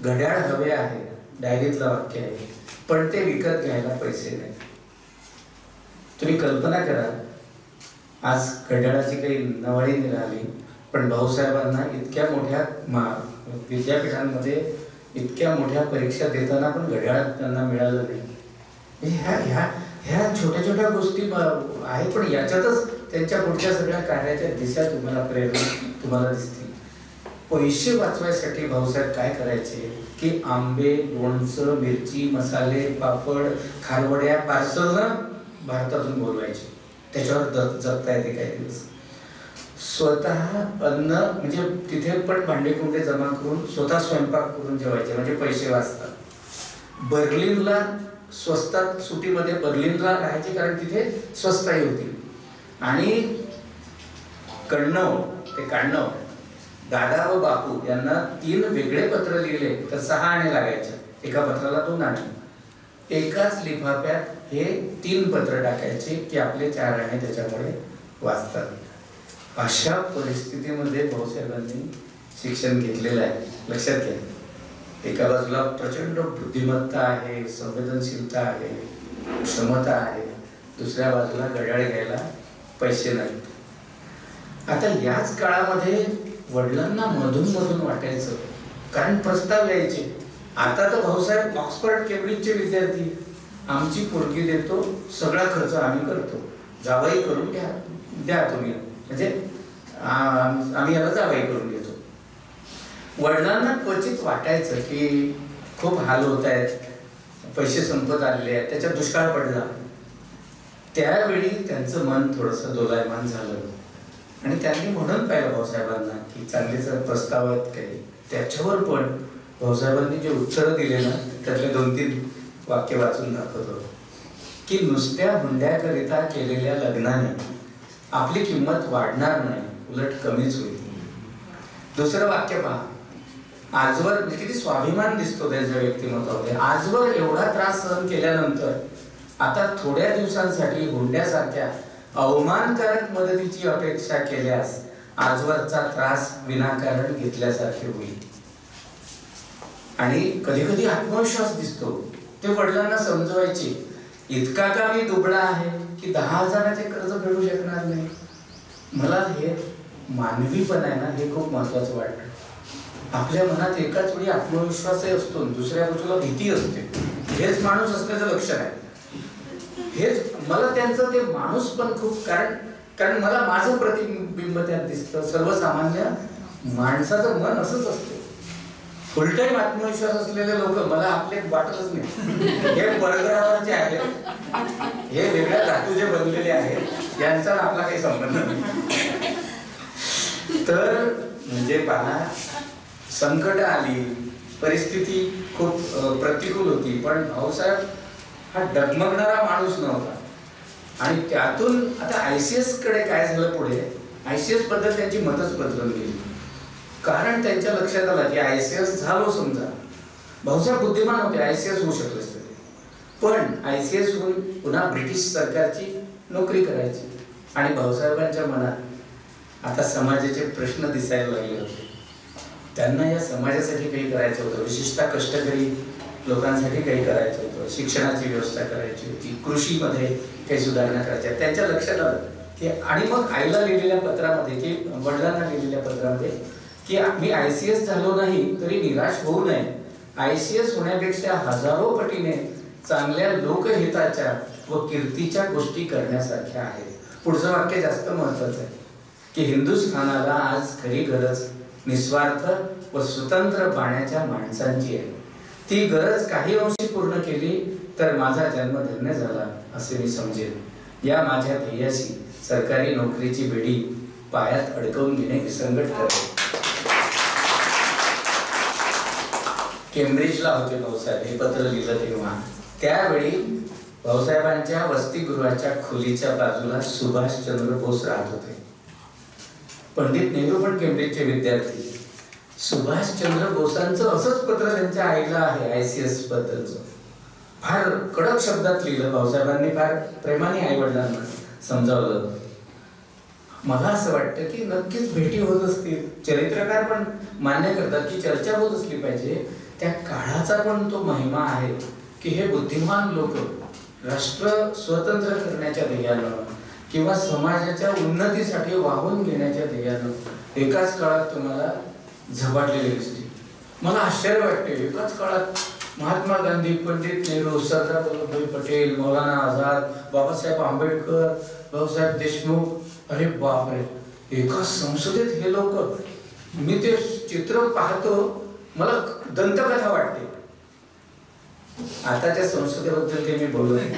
घड्याळ हवे आहे, डायरीतलं वाक्य आहे, पण ते विकत घ्यायला पैसे नाही. तुम्ही कल्पना करा, आज घड्याळाची काही नवाळी निघाली, पण भाऊसाहेबांना इतक्या मोठ्या विद्यापीठांमध्ये इतक्या मोठ्या परीक्षा देताना पण घड्याळ त्यांना मिळालं नाही. ह्या छोट्या छोट्या गोष्टी आहे, पण याच्यातच त्यांच्या पुढच्या सगळ्या कार्याच्या दिशा तुम्हाला प्रेरणा तुम्हाला दिसतील. पैसे वाचवायसाठी भाऊसाहेब काय करायचे की आंबे, लोणचं, मिरची, मसाले, पापड, खारवड्या पार्सलनं भारतातून बोलवायचे, त्याच्यावर जगता येते काही दिवस. स्वतः अन्न म्हणजे तिथे पण भांडेकुंडे जमा करून स्वतः स्वयंपाक करून जेवायचे, म्हणजे पैसे वाचतात. बर्लिनला स्वस्तात सुटीमध्ये बर्लिनला राहायचे, कारण तिथे स्वस्ताही होती. आणि काण्णव दादा व बापू यांना 3 वेगळे पत्र लिहिले तर 6 आणे लागायचे, एका पत्राला 2 आणे. एकाच लिफाफ्यात हे 3 पत्र टाकायचे की आपले 4 आणे त्याच्यामुळे वाचतात. अशा परिस्थितीमध्ये भाऊसाहेबांनी शिक्षण घेतलेलं आहे. लक्षात घ्या, एका बाजूला प्रचंड बुद्धिमत्ता आहे, संवेदनशीलता आहे, क्षमता आहे, दुसऱ्या बाजूला घड्याळ घ्यायला पैसे नाहीत. आता याच काळामध्ये वडिलांना मधून मधून वाटायचं, कारण प्रस्ताव यायचे. आता तर भाऊसाहेब ऑक्सफर्ड केम्ब्रिजचे विद्यार्थी, आमची पोरगी देतो, सगळा खर्च आम्ही करतो, जावई करून द्या तुम्ही, म्हणजे आम्ही याला जावई करून घेतो. वडिलांना क्वचित वाटायचं की खूप हाल होत आहेत, पैसे संपत आलेले आहेत, त्याच्यात दुष्काळ पडला. त्यावेळी त्यांचं मन थोडंसं दोलायमान झालं आणि त्यांनी म्हणून पाहिलं भाऊसाहेबांना की चांगलेच प्रस्ताव आहेत काही. त्याच्यावर पण भाऊसाहेबांनी जे उत्तरं दिले ना, त्यातले 2-3 वाक्य वाचून दाखवतो की नुसत्या हुंड्याकरिता केलेल्या लग्नाने आपली किंमत वाढणार नाही, उलट कमीच होईल. दुसरं वाक्य पहा, आजवर किती स्वाभिमान दिसतो त्याच्या व्यक्तिमत्वामध्ये. आजवर एवढा त्रास सहन केल्यानंतर आता थोड्या दिवसांसाठी हुंड्यासारख्या अवमानकारक मदतीची अपेक्षा केल्यास आजवरचा त्रास विनाकारण घेतल्यासारखे होईल. आणि कधी कधी आत्मविश्वास दिसतो. ते वडिलांना समजवायचे, इतका का मी दुबळा आहे की 10,000चे कर्ज फेडू शकणार नाही, मला हे मानवीपण आहे ना हे खूप महत्वाचं वाटतं. आपल्या मनात एकाच वेळी आत्मविश्वासही असतो, दुसऱ्या बाजूला भीती असते. हेच माणूस असण्याचं लक्षण आहे. हेच मला त्यांचं ते माणूस पण खूप, कारण मला माझं प्रतिबिंब त्यात दिसतं. सर्वसामान्य माणसाचं मन असंच असतं. फुल टाइम आत्मविश्वास असलेले लोक मला आपले वाटतच नाही. हे परग्रहावरचे आहेत, हे वेगळ्या धातूचे बनलेले आहेत, यांचा आपला काही संबंध नाही. तर म्हणजे पहा, संकट आली, परिस्थिती खूप प्रतिकूल होती, पण भाऊसाहेब हा डगमगणारा माणूस नव्हता. आणि त्यातून आता ICS कडे काय झालं, पुढे ICS बद्दल त्यांची मतच बदलून गेली. कारण त्यांच्या लक्षात आलं की ICS झालो समजा, भाऊसाहेब बुद्धिमान होते, ICS होऊ शकले असते, पण ICS होऊन पुन्हा ब्रिटिश सरकारची नोकरी करायची. आणि भाऊसाहेबांच्या मनात आता समाजाचे प्रश्न दिसायला लागले होते. त्यांना या समाजासाठी काही करायचं होतं, विशेषतः कष्टकरी लोकांसाठी काही करायचं होतं, शिक्षणाची व्यवस्था करायची होती, कृषीमध्ये काही सुधारणा करायच्या. त्यांच्या लक्षात आलं की, आणि मग आईला लिहिलेल्या पत्रामध्ये, की वडिलांना लिहिलेल्या पत्रामध्ये, की मी ICS झालो नाही तरी निराश होऊ नये. ICS होण्यापेक्षा हजारो पटीने चांगल्या लोकहिताच्या व कीर्तीच्या गोष्टी करण्यासारख्या आहेत. पुढचं वाक्य जास्त महत्वाचं आहे की हिंदुस्थानाला आज खरी गरज निस्वार्थ व स्वतंत्र पाण्याच्या माणसांची आहे. ती गरज काही अंशी पूर्ण केली तर माझा जन्म धन्य झाला असे मी समजेन. या माझ्या ध्येयाशी सरकारी नोकरीची बेडी पायात अडकवून घेणे विसंगत ठरले. केम्ब्रिजला होते भाऊसाहेब, हे पत्र लिहिलं तेव्हा. त्यावेळी भाऊसाहेबांच्या वसतिगृहाच्या खोलीच्या बाजूला सुभाषचंद्र बोस राहत होते. पंडित नेहरू पण केम्ब्रिजचे विद्यार्थी. सुभाषचंद्र बोसांचं असंच पत्र त्यांच्या आईला आहे ICS बद्दलचं. फार कडक शब्दात लिहिलं भाऊसाहेबांनी, फार प्रेमाने आई वडिलांना समजावलं. मला असं वाटतं की नक्कीच भेटी होत असतील. चरित्रकार पण मान्य करतात की चर्चा होत असली पाहिजे. त्या काळाचा पण तो महिमा आहे की हे बुद्धिमान लोक राष्ट्र स्वतंत्र करण्याच्या ध्येयानं किंवा समाजाच्या उन्नतीसाठी वाहून घेण्याच्या ध्येयानं एकाच काळात तुम्हाला झपाटलेले दिसते. मला आश्चर्य वाटते, एकाच काळात महात्मा गांधी, पंडित नेहरू, सरदार वल्लभभाई पटेल, मौलाना आझाद, बाबासाहेब आंबेडकर, भाऊसाहेब देशमुख, अरे बापरे, एका संसदेत हे लोक. मी ते चित्र पाहतो, मला दंतकथा वाटते. आताच्या संसदेबद्दल ते मी बोलू नये.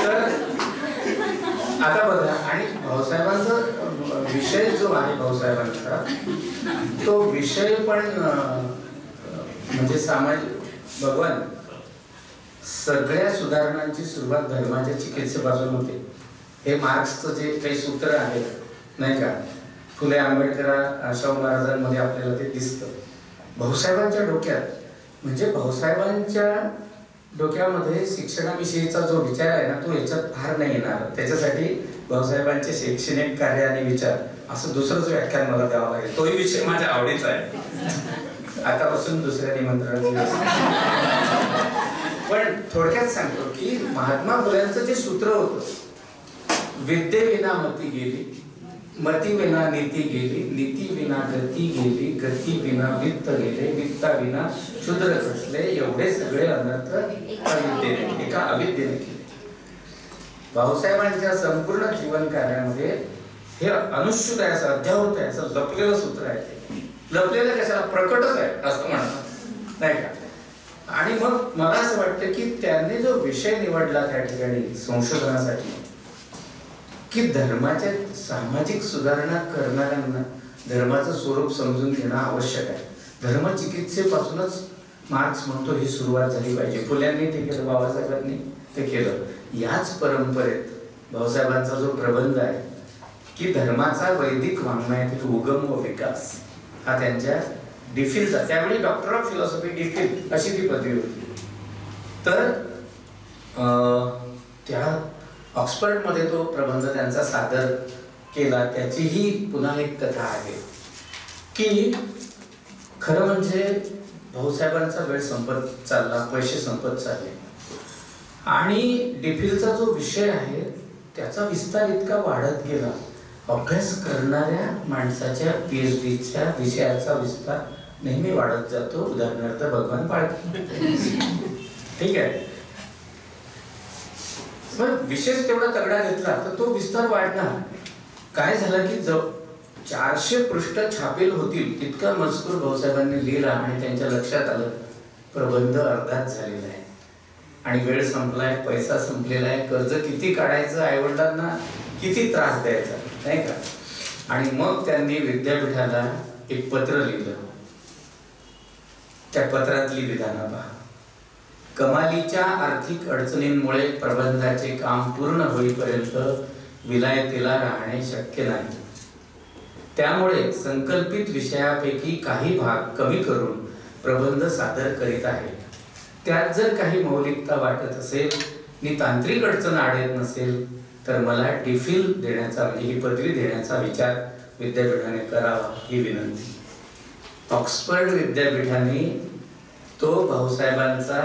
तर आता बघा, आणि भाऊसाहेबांचा विषय जो आहे भाऊसाहेबांचा, तो विषय पण म्हणजे सामाजिक, भगवान सगळ्या सुधारणांची सुरुवात धर्माच्या चिकित्सेपासून होते. हे मार्क्सचं जे काही सूत्र आहे नाही का, फुले आंबेडकर शाहू महाराजांमध्ये आपल्याला ते दिसतं. भाऊसाहेबांच्या डोक्यात, म्हणजे भाऊसाहेबांच्या डोक्यामध्ये शिक्षणाविषयीचा जो विचार आहे ना, तो याच्यात फार नाही येणार. त्याच्यासाठी भाऊसाहेबांचे शैक्षणिक कार्य आणि विचार असं दुसरंच व्याख्यान मला द्यावं लागेल. तोही विषय माझ्या आवडीचा आहे. आतापासून दुसऱ्या निमंत्रणाची. पण थोडक्यात सांगतो की महात्मा फुल्यांचं जे सूत्र होतं, विद्येविना मती गेली, मती विना नीती गेली, नीती विना गती गेली, गती विना वित्त गेले, वित्ता विना शूद्र खचले, एवढे सगळे अनर्थ अविद्येने, एका अविद्येने केले. भाऊसाहेबांच्या संपूर्ण जीवन कार्यामध्ये हे अनुश्चित आहे, असं अध्यावत आहे, असं लपलेलं सूत्र आहे. ते लपलेलं कशाला, प्रकटच आहे असं म्हणतात नाही का. आणि मग मला असं वाटतं की त्यांनी जो विषय निवडला त्या ठिकाणी संशोधनासाठी, की धर्माच्या सामाजिक सुधारणा करणाऱ्यांना धर्माचं स्वरूप समजून घेणं आवश्यक आहे. धर्मचिकित्सेपासूनच मार्क्स म्हणतो ही सुरुवात झाली पाहिजे. फुल्यांनी ते केलं, बाबासाहेबांनी ते केलं. याच परंपरेत भाऊसाहेबांचा जो प्रबंध आहे की धर्माचा वैदिक वाङ्मयातील उगम व विकास, हा त्यांच्या डिफिलचा, त्यावेळी डॉक्टर ऑफ फिलॉसॉफी डिफिल अशी ती पदवी होती. तर त्या ऑक्सफर्डमध्ये तो प्रबंध त्यांचा सादर केला. त्याचीही पुन्हा एक कथा आहे की खरं म्हणजे भाऊसाहेबांचा वेळ संपत चालला, पैसे संपत चालले, आणि डिफिलचा जो विषय आहे त्याचा विस्तार इतका वाढत गेला. अभ्यास करणाऱ्या माणसाच्या PhDच्या विषयाचा विस्तार नेहमी वाढत जातो. उदाहरणार्थ भगवान पाळके. ठीक आहे. पण विशेष तेवढा तगडा घेतला तर तो विस्तार वाढणार. काय झालं की 400 पृष्ठ छापील होतील इतका मजकूर भाऊसाहेबांनी लिहिला आणि त्यांच्या लक्षात आलं प्रबंध अर्धात झालेला आहे आणि वेळ संपलाय, पैसा संपलेला आहे, कर्ज किती काढायचं, आईवडिलांना किती त्रास द्यायचा, नाही का. आणि मग त्यांनी विद्यापीठाला एक पत्र लिहिलं. त्या पत्रातली विधानं पहा. कमालीच्या आर्थिक अडचणींमुळे प्रबंधाचे काम पूर्ण होईपर्यंत विलायतेला राहणे शक्य नाही. त्यामुळे संकल्पित विषयापैकी काही भाग कमी करून प्रबंध सादर करीत आहे. त्यात जर काही मौलिकता वाटत असेल आणि तांत्रिक अडचण आढळत नसेल तर मला डिफिल देण्याचा म्हणजे ही पदवी देण्याचा विचार विद्यापीठाने करावा ही विनंती. ऑक्सफर्ड विद्यापीठाने तो भाऊसाहेबांचा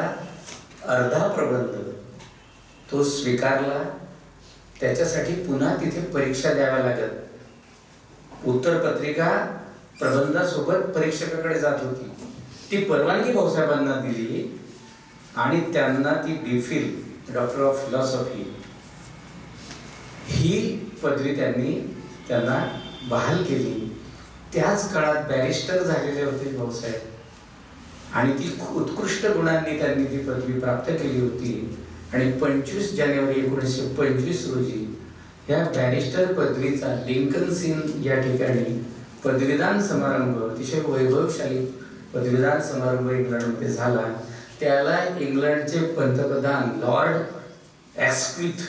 अर्धा प्रबंध तो स्वीकारला. त्याच्यासाठी पुन्हा तिथे परीक्षा द्याव्या लागत. उत्तरपत्रिका प्रबंधासोबत परीक्षकाकडे जात होती. ती परवानगी भाऊसाहेबांना दिली आणि त्यांना ती डिफिल डॉक्टर ऑफ फिलॉसॉफी ही पदवी त्यांना बहाल केली. त्याच काळात बॅरिस्टर झालेले होते भाऊसाहेब आणि ती उत्कृष्ट गुणांनी त्यांनी ती पदवी प्राप्त केली होती. आणि 25 जानेवारी 1925 रोजी या बॅरिस्टर पदवीचा लिंकन सीन या ठिकाणी पदवीदान समारंभ, अतिशय वैभवशाली पदवीदान समारंभ इंग्लंडमध्ये झाला. त्याला इंग्लंडचे पंतप्रधान लॉर्ड ॲस्क्विथ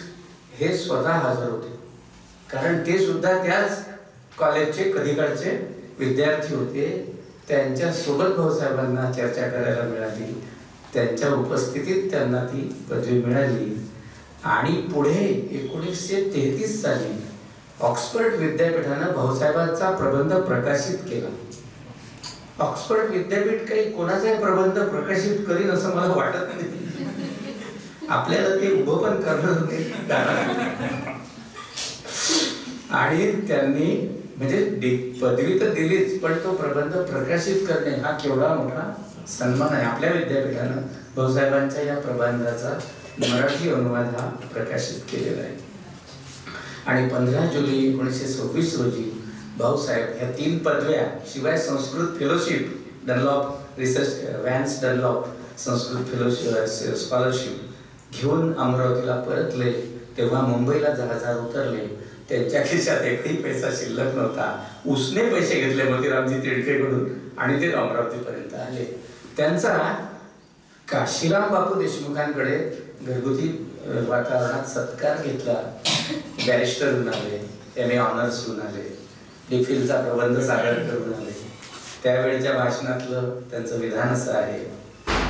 हे स्वतः हजर होते, कारण ते सुद्धा त्याच कॉलेजचे कधीकाळचे विद्यार्थी होते. त्यांच्या सोबत भाऊसाहेबांना चर्चा करायला मिळाली. त्यांच्या उपस्थितीत त्यांना ती पदवी मिळाली. आणि पुढे 1933 साली ऑक्सफर्ड विद्यापीठानं भाऊसाहेबांचा प्रबंध प्रकाशित केला. ऑक्सफर्ड विद्यापीठ काही कोणाचाही प्रबंध प्रकाशित करीन असं मला वाटत नाही. आपल्याला ते उभं पण करणार नाही. आणि त्यांनी म्हणजे पदवी तर दिलीच, पण तो प्रबंध प्रकाशित करणे हा केवढा मोठा सन्मान आहे. आपल्या विद्यापीठानं भाऊसाहेबांच्या या प्रबंधाचा मराठी अनुवाद हा प्रकाशित केलेला आहे. आणि 15 जुलै 1926 रोजी भाऊसाहेब ह्या 3 पदव्या शिवाय Sanskrit fellowship, Dunlop research vans Dunlop Sanskrit fellowship scholarship घेऊन अमरावतीला परतले. तेव्हा मुंबईला जहाजावर उतरले. त्यांच्या खिशात एकही पैसा शिल्लक नव्हता. उसने पैसे घेतले मोतीरामजी तिडकेकडून आणि ते अमरावतीपर्यंत आले. त्यांचा काशीराम बापू देशमुखांकडे घरगुती वातावरणात सत्कार घेतला. बॅरिस्टर होऊन आले, MA ऑनर्स होऊन आले, डिफिलचा प्रबंध सादर करून आले. त्यावेळेच्या भाषणातलं त्यांचं विधान असं आहे.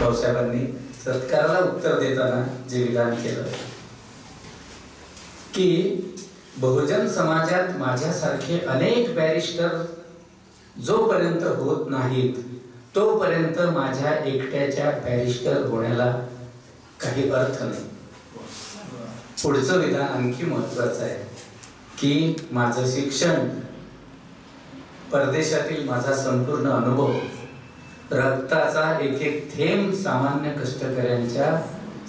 भाऊसाहेबांनी सत्काराला उत्तर देताना जे विधान केलं की बहुजन समाजात माझ्यासारखे अनेक बॅरिस्टर जोपर्यंत होत नाहीत तोपर्यंत माझ्या एकट्याच्या बॅरिस्टर होण्याला काही अर्थ नाही. पुढचं विधान आणखी महत्वाचं आहे की माझं शिक्षण, परदेशातील माझा संपूर्ण अनुभव, रक्ताचा एक एक थेंब सामान्य कष्टकऱ्यांच्या,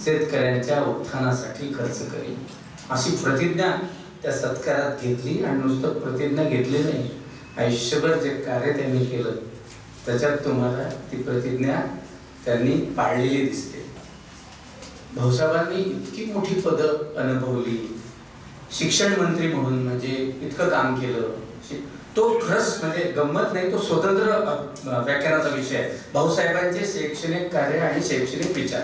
शेतकऱ्यांच्या उत्थानासाठी खर्च करेन अशी प्रतिज्ञा त्या सत्कारात घेतली. आणि नुसतं प्रतिज्ञा घेतली नाही, आयुष्यभर जे कार्य त्यांनी केलं त्याच्यात तुम्हाला ती प्रतिज्ञा त्यांनी पाळलेली दिसते. भाऊसाहेबांनी इतकी मोठी पदं अनुभवली, शिक्षण मंत्री म्हणून म्हणजे इतकं काम केलं. तो खरंच म्हणजे गंमत नाही, तो स्वतंत्र व्याख्यानाचा विषय आहे. भाऊसाहेबांचे शैक्षणिक कार्य आणि शैक्षणिक विचार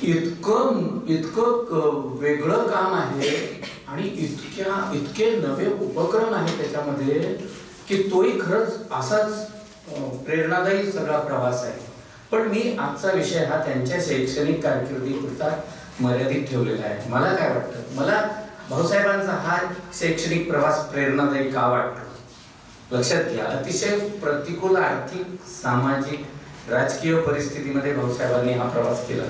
इतकं वेगळं काम आहे आणि इतके नवे उपक्रम आहेत त्याच्यामध्ये की तोही खरंच असाच प्रेरणादायी सगळा प्रवास आहे. पण मी आजचा विषय हा त्यांच्या शैक्षणिक कारकिर्दीपुरता मर्यादित ठेवलेला आहे. मला काय वाटतं, मला भाऊसाहेबांचा हा शैक्षणिक प्रवास प्रेरणादायी का वाटतो? लक्षात घ्या, अतिशय प्रतिकूल आर्थिक, सामाजिक, राजकीय परिस्थितीमध्ये भाऊसाहेबांनी हा प्रवास केला.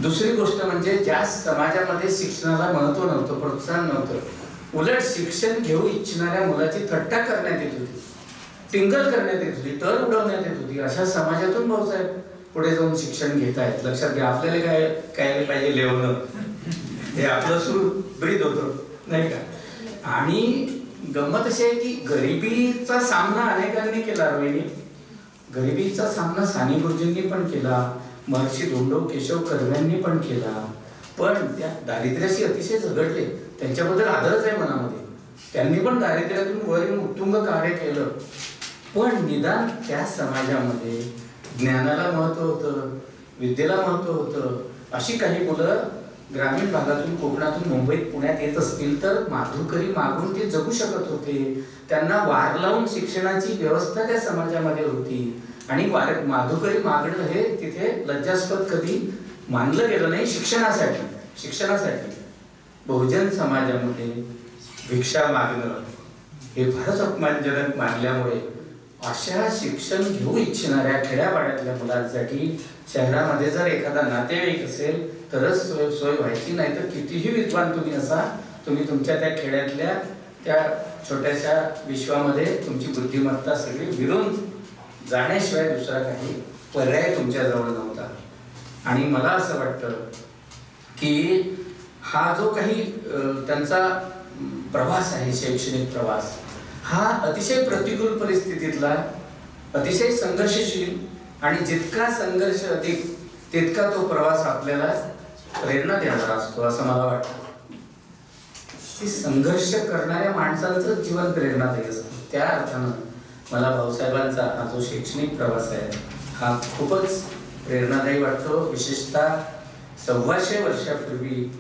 दुसरी गोष्ट म्हणजे ज्या समाजामध्ये शिक्षणाला महत्व नव्हतं, प्रोत्साहन नव्हतं, उलट शिक्षण घेऊ इच्छिणाऱ्या मुलाची थट्टा करण्यात येत होती, टिंगल करण्यात येत होती, टर उडवण्यात येत होती, अशा समाजातून भाऊसाहेब पुढे जाऊन शिक्षण घेत आहेत. लक्षात घ्या, आपल्याला काय पाहिजे लेवणं हे आपलं सुरू ब्रीद होतं नाही का. आणि गंमत अशी आहे की गरिबीचा सामना अनेकांनी केला. रोहिणी, गरिबीचा सामना साने गुरुजींनी पण केला, महर्षी धोंडो केशव कर्व्यांनी पण केला, पण त्या दारिद्र्याशी अतिशय झगडले. त्यांच्याबद्दल आदरच आहे मनामध्ये. त्यांनी पण दारिद्र्यातून वर येऊन उत्तुंग कार्य केलं. पण निदान त्या समाजामध्ये ज्ञानाला महत्व होतं, विद्येला महत्व होतं. अशी काही मुलं ग्रामीण भागातून, कोकणातून मुंबईत, पुण्यात येत असतील तर माधुकरी मागून ते जगू शकत होते. त्यांना वार लावून शिक्षणाची व्यवस्था त्या समाजामध्ये होती. आणि माधुकरी मागणं हे तिथे लज्जास्पद कधी मानलं गेलं नाही. शिक्षणासाठी बहुजन समाजामध्ये भिक्षा मागणं हे फारच अपमानजनक मानल्यामुळे अशा शिक्षण घेऊ इच्छिणाऱ्या खेड्यापाड्यातल्या मुलांसाठी शहरामध्ये जर एखादा नातेवाईक असेल तरच सोय व्हायची. नाही तर कितीही विद्वान तुम्ही असा, तुम्ही तुमच्या त्या खेड्यातल्या त्या छोट्याशा विश्वामध्ये तुमची बुद्धिमत्ता सगळी विरून जाण्याशिवाय दुसरा काही पर्याय तुमच्याजवळ नव्हता. आणि मला असं वाटतं की हा जो काही त्यांचा प्रवास आहे, शैक्षणिक प्रवास, हा अतिशय प्रतिकूल परिस्थितीतला, अतिशय संघर्षशील, आणि जितका संघर्ष अधिक तितका तो प्रवास आपल्याला प्रेरणा देणारा असतो असं मला वाटतं. संघर्ष करणाऱ्या माणसांचं जीवन प्रेरणादायी असतं. त्या अर्थानं मला भाऊसाहेबांचा हा जो शैक्षणिक प्रवास आहे हा खूपच प्रेरणादायी वाटतो. विशेषतः 125 वर्षापूर्वी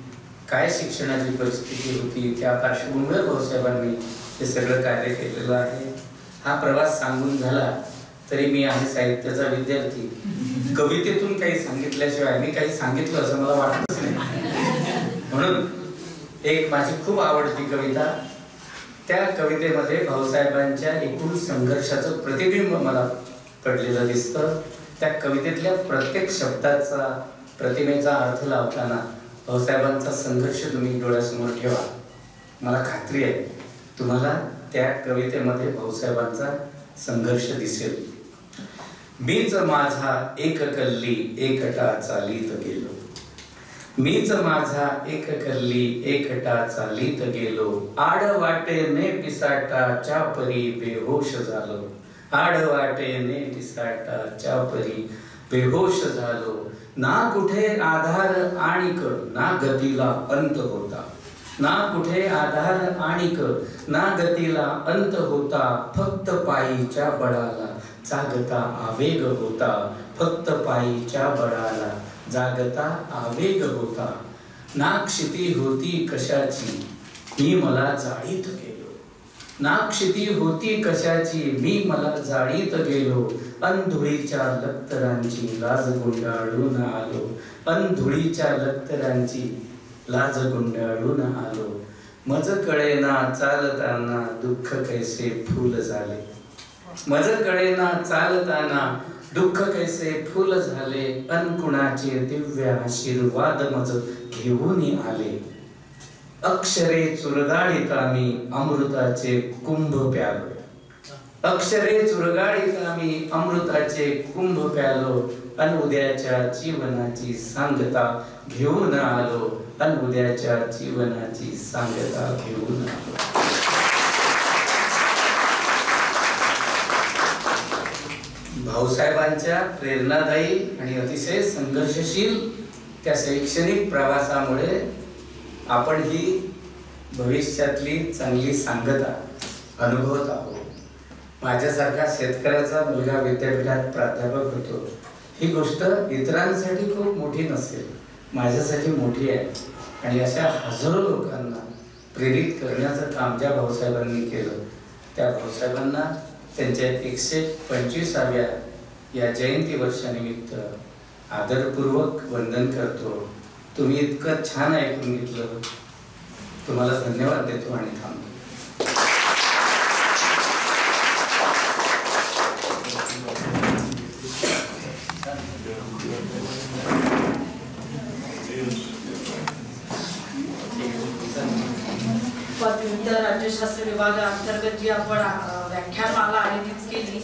काय शिक्षणाची परिस्थिती होती त्या पार्श्वभूमीवर भाऊसाहेबांनी हे सगळं कार्य केलेलं आहे. हा प्रवास सांगून झाला तरी मी आहे साहित्याचा विद्यार्थी. कवितेतून काही सांगितल्याशिवाय मी काही सांगितलं असं मला वाटतच नाही. म्हणून एक माझी खूप आवडती कविता, त्या कवितेमध्ये भाऊसाहेबांच्या एकूण संघर्षाचं प्रतिबिंब मला पडलेलं दिसतं. त्या कवितेतल्या प्रत्येक शब्दाचा, प्रतिमेचा अर्थ लावताना भाऊसाहेबांचा संघर्ष तुम्ही डोळ्यासमोर ठेवा. मला खात्री आहे तुम्हाला त्या कवितेमध्ये भाऊसाहेबांचा संघर्ष दिसेल. मीच माझा एक कल्ली एकटा चालीत गेलो, मीच माझा एक कल्ली एकटा चालीत गेलो, आडवाटेने पिसाटाच्या परी बेहोश झालो, आडवाटेने पिसाटाच्या परी बेहोश झालो. ना कुठे आधार आणिक ना गतीला अंत होता, ना कुठे आधार आणिक ना गतीला अंत होता, फक्त पायीच्या बळाला जागता आवेग होता, फक्त पायीच्या बळाला जागता आवेग होता. नाक्षिती होती कशाची मी मला जाळीत गेलो, नाक्षिती होती कशाची मी मला जाळीत गेलो, अंधुळीच्या लक्तरांची लाज गुंडाळून आलो, अंधुळीच्या लक्तरांची लाज गुंडाळून आलो. मज कळेना चालताना दुःख कैसे फूल झाले, मज कळेना चालताना दुःख कैसे फूल झाले, अनकुणाचे दिव्य आशीर्वाद मज घेऊन आले. अक्षरे चुरगाळीत आम्ही अमृताचे कुंभ प्यालो, अक्षरे चुरगाळीत आम्ही अमृताचे कुंभ प्यालो, अन उद्याच्या जीवनाची सांगता घेऊन आलो, अन उद्याच्या जीवनाची सांगता घेऊन आलो. भाऊसाहेबांच्या प्रेरणादायी आणि अतिशय संघर्षशील त्या शैक्षणिक प्रवासामुळे आपण ही भविष्यातली चांगली सांगता अनुभवत आहोत. माझ्यासारखा शेतकऱ्याचा मुलगा विद्यापीठात प्राध्यापक होतो, ही गोष्ट इतरांसाठी खूप मोठी नसेल, माझ्यासाठी मोठी आहे. आणि अशा हजारो लोकांना प्रेरित करण्याचं काम ज्या भाऊसाहेबांनी केलं, त्या भाऊसाहेबांना त्यांच्या 125व्या या जयंती वर्षानिमित्त आदरपूर्वक वंदन करतो. तुम्ही इतकं छान ऐकून घेतलं, तुम्हाला धन्यवाद देतो आणि थांबतो. राज्यशास्त्र विभागाअंतर्गत जी आपण व्याख्यानमाला आयोजित केली,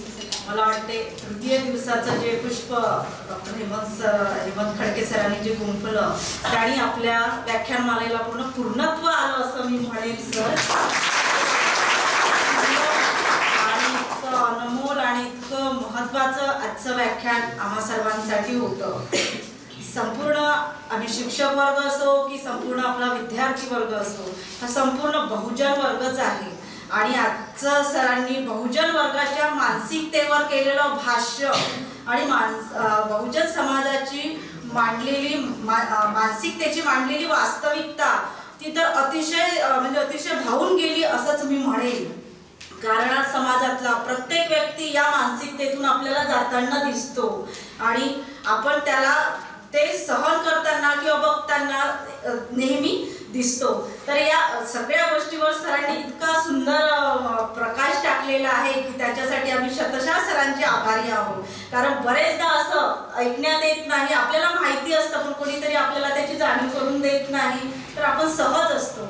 मला वाटते तृतीय दिवसाचं जे पुष्प डॉक्टर हेमंत खडके सरांनी जे गुंफलं त्यांनी आपल्या व्याख्यानमालेला पूर्णत्व आलं असं मी म्हणेन सर. आणि इतकं अनमोल आणि इतकं महत्त्वाचं आजचं व्याख्यान आम्हा सर्वांसाठी होतं. संपूर्ण आम्ही शिक्षक वर्ग असो की संपूर्ण आपला विद्यार्थी वर्ग असो, हा संपूर्ण बहुजन वर्गच आहे. आणि आजचं सरांनी बहुजन वर्गाच्या मानसिकतेवर केलेलं भाष्य आणि बहुजन समाजाची मांडलेली मानसिकतेची मांडलेली वास्तविकता ती तर अतिशय भावून गेली असंच मी म्हणेन. कारण आज समाजातला प्रत्येक व्यक्ती या मानसिकतेतून आपल्याला जाताना दिसतो आणि आपण त्याला ते सहन करताना किंवा बघताना नेहमी दिसतो. तर या सगळ्या गोष्टीवर सरांनी इतका सुंदर प्रकाश टाकलेला आहे की त्याच्यासाठी आम्ही शतशः सरांचे आभारी आहोत. कारण बरेचदा असं ऐकण्यात येत नाही, आपल्याला माहिती असतं पण कोणीतरी आपल्याला त्याची जाणीव करून देत नाही, तर आपण सहज असतो.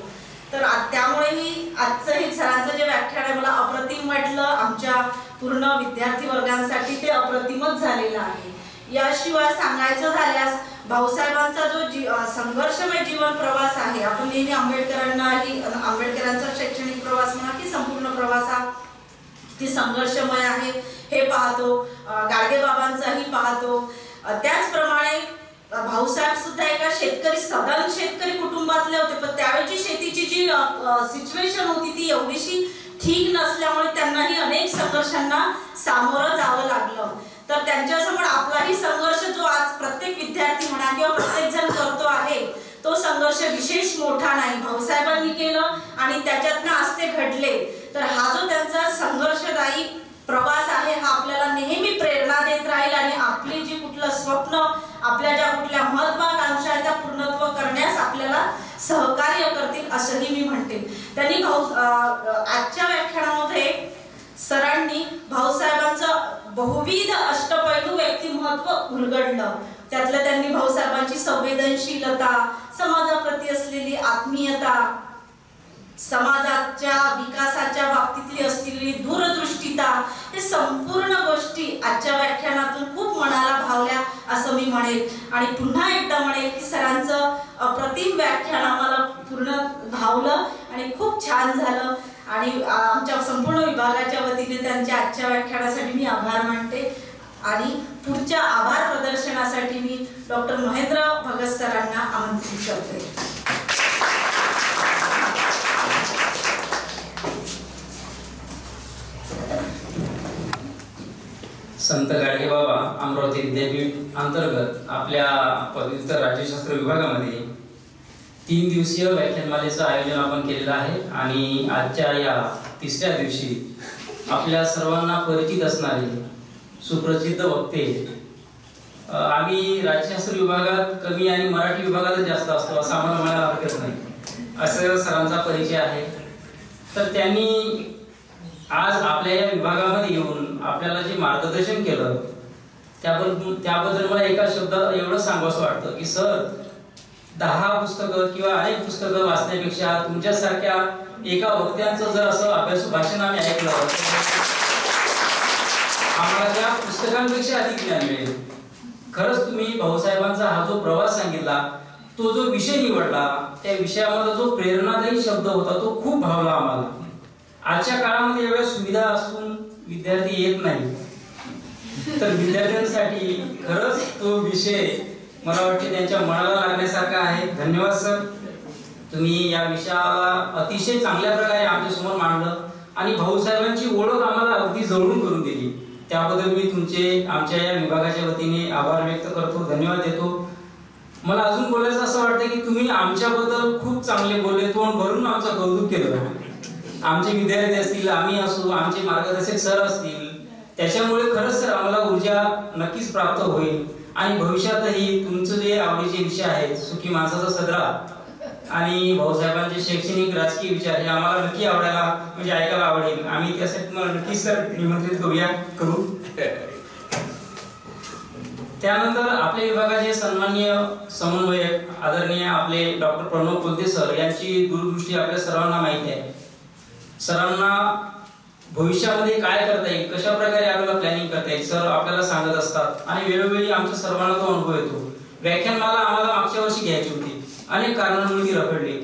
तर त्यामुळेही आजचं हे सरांचं जे व्याख्यान आहे मला अप्रतिम वाटलं. आमच्या पूर्ण विद्यार्थी वर्गांसाठी ते अप्रतिमच झालेलं आहे. याशिवाय सांगायचं झाल्यास भाऊसाहेबांचा जो संघर्षमय जीवन प्रवास आहे, आपण नेहमी आंबेडकरांचा शैक्षणिक प्रवास म्हणा की संपूर्ण प्रवास हा किती संघर्षमय आहे हे पाहतो, गाडगेबाबांचाही पाहतो. त्याचप्रमाणे भाऊसाहेब सुद्धा एका सदन शेतकरी कुटुंबातले होते, पण त्यावेळची शेतीची जी सिच्युएशन होती ती एवढीशी ठीक नसल्यामुळे त्यांनाही अनेक संघर्षांना सामोरं जावं लागलं. तर त्यांच्यासमोर आपलाही संघर्ष जो आज प्रत्येक विद्यार्थी म्हणा किंवा प्रत्येक जण करतो आहे तो संघर्ष विशेष मोठा नाही, भाऊसाहेबांनी केलं आणि त्याच्यातनं आज ते घडले. तर हा जो त्यांचा संघर्षदायी प्रवास आहे हा आपल्याला नेहमी प्रेरणा देत राहील आणि आपली जी कुठलं स्वप्न, आपल्या ज्या कुठल्या महत्वाकांक्षा आहेत त्या पूर्णत्व करण्यास आपल्याला सहकार्य करतील असंही मी म्हणते. त्यांनी आजच्या व्याख्यानामध्ये सरांनी भाऊसाहेबांचं बहुविध अष्टपैलू व्यक्तिमत्व उलगडलं. त्यातलं त्यांनी भाऊसाहेबांची संवेदनशीलता, समाजाप्रती असलेली आत्मीयता, समाजाच्या विकासाच्या बाबतीतली असलेली दूरदृष्टीता, हे संपूर्ण गोष्टी आजच्या व्याख्यानातून खूप मनाला भावल्या असं मी म्हणेन. आणि पुन्हा एकदा म्हणेन की सरांचं अप्रतिम व्याख्यान आम्हाला पूर्ण भावलं आणि खूप छान झालं. आणि आमच्या संपूर्ण विभागाच्या वतीने त्यांच्या आजच्या व्याख्यानासाठी मी आभार मानते. आणि पुढच्या आभार प्रदर्शनासाठी मी डॉक्टर महेंद्र भगत सरांना आमंत्रित करते. संत गाडगेबाबा अमरावती विद्यापीठ अंतर्गत आपल्या पदव्युत्तर राज्यशास्त्र विभागामध्ये 3 दिवसीय व्याख्यानमालेचं आयोजन आपण केलेलं आहे. आणि आजच्या या 3ऱ्या दिवशी आपल्या सर्वांना परिचित असणारे सुप्रसिद्ध वक्ते, आम्ही राज्यशास्त्र विभागात कमी आणि मराठी विभागातच जास्त असतो असं आम्हाला म्हणायला हरकत नाही, असं सरांचा परिचय आहे. तर त्यांनी आज आपल्या या विभागामध्ये येऊन आपल्याला जे मार्गदर्शन केलं त्याबद्दल मला एका शब्दात एवढं सांगावंसं वाटतं की सर, 10 पुस्तकं किंवा अनेक पुस्तकं वाचण्यापेक्षा तुमच्यासारख्या एका वक्त्यांचं जर असं अभ्यासू भाषण आम्ही ऐकलं आम्हाला त्या पुस्तकांपेक्षा अधिक ज्ञान मिळेल. खरंच तुम्ही भाऊसाहेबांचा हा जो प्रवास सांगितला, तो जो विषय निवडला, त्या विषयामध्ये जो प्रेरणादायी शब्द होता तो खूप भावला आम्हाला. आजच्या काळामध्ये एवढ्या सुविधा असून विद्यार्थी येत नाही, तर विद्यार्थ्यांसाठी खरंच तो विषय मला वाटते त्यांच्या मनाला लागण्यासारखा आहे. धन्यवाद सर, तुम्ही या विषयाला अतिशय चांगल्या प्रकारे आमच्यासमोर मांडलं आणि भाऊसाहेबांची ओळख आम्हाला अगदी जवळून करून दिली. त्याबद्दल मी तुमचे आमच्या या विभागाच्या वतीने आभार व्यक्त करतो, धन्यवाद देतो. मला अजून बोलायचं असं वाटतं की तुम्ही आमच्याबद्दल खूप चांगले बोलले, तोंड भरून आमचं कौतुक केलं. आमचे विद्यार्थी असतील, आम्ही असू, आमचे मार्गदर्शक सर असतील, त्याच्यामुळे खरंच सर आम्हाला ऊर्जा नक्कीच प्राप्त होईल. आणि भविष्यातही तुमचं जे आवडीचे विषय आहेत, सुखी माणसाचा सदरा आणि भाऊसाहेबांचे शैक्षणिक राजकीय विचार, हे आम्हाला नक्की आवडायला म्हणजे ऐकायला आवडेल. आम्ही त्यासाठी तुम्हाला नक्कीच सर निमंत्रित करू. त्यानंतर आपल्या विभागाचे सन्माननीय समन्वयक आदरणीय आपले डॉक्टर प्रणव कोलते सर यांची दूरदृष्टी आपल्या सर्वांना माहिती आहे. सरांना भविष्यामध्ये काय करता येईल, कशा प्रकारे आपल्याला प्लॅनिंग करता येईल सर आपल्याला सांगत असतात आणि वेळोवेळी आमच्या सर्वांना तो अनुभव येतो. व्याख्यानमाला आम्हाला मागच्या वर्षी घ्यायची होती, अनेक कारणांमुळे ती रखडली.